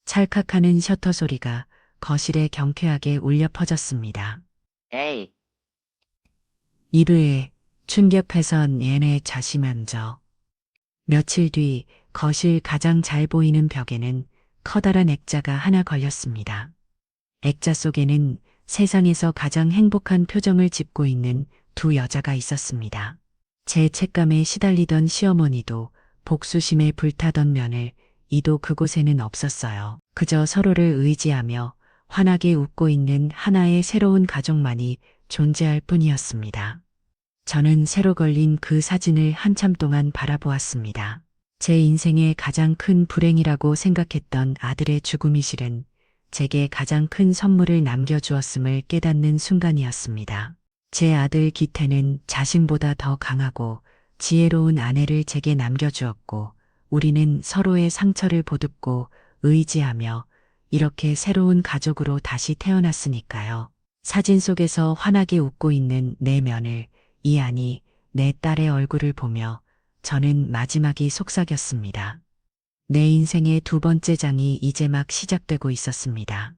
찰칵하는 셔터 소리가 거실에 경쾌하게 울려 퍼졌습니다. 에이. 이르에 충격해선 얘네 자시면서 며칠 뒤 거실 가장 잘 보이는 벽에는 커다란 액자가 하나 걸렸습니다. 액자 속에는 세상에서 가장 행복한 표정을 짓고 있는 두 여자가 있었습니다. 제 책감에 시달리던 시어머니도 복수심에 불타던 면을 이도 그곳에는 없었어요. 그저 서로를 의지하며 환하게 웃고 있는 하나의 새로운 가족만이 존재할 뿐이었습니다. 저는 새로 걸린 그 사진을 한참 동안 바라보았습니다. 제 인생의 가장 큰 불행이라고 생각했던 아들의 죽음이 실은 제게 가장 큰 선물을 남겨주었음을 깨닫는 순간이었습니다. 제 아들 기태는 자신보다 더 강하고 지혜로운 아내를 제게 남겨주었고 우리는 서로의 상처를 보듬고 의지하며 이렇게 새로운 가족으로 다시 태어났으니까요. 사진 속에서 환하게 웃고 있는 내 면을 아니 내 딸의 얼굴을 보며 저는 마지막이 속삭였습니다. 내 인생의 두 번째 장이 이제 막 시작되고 있었습니다.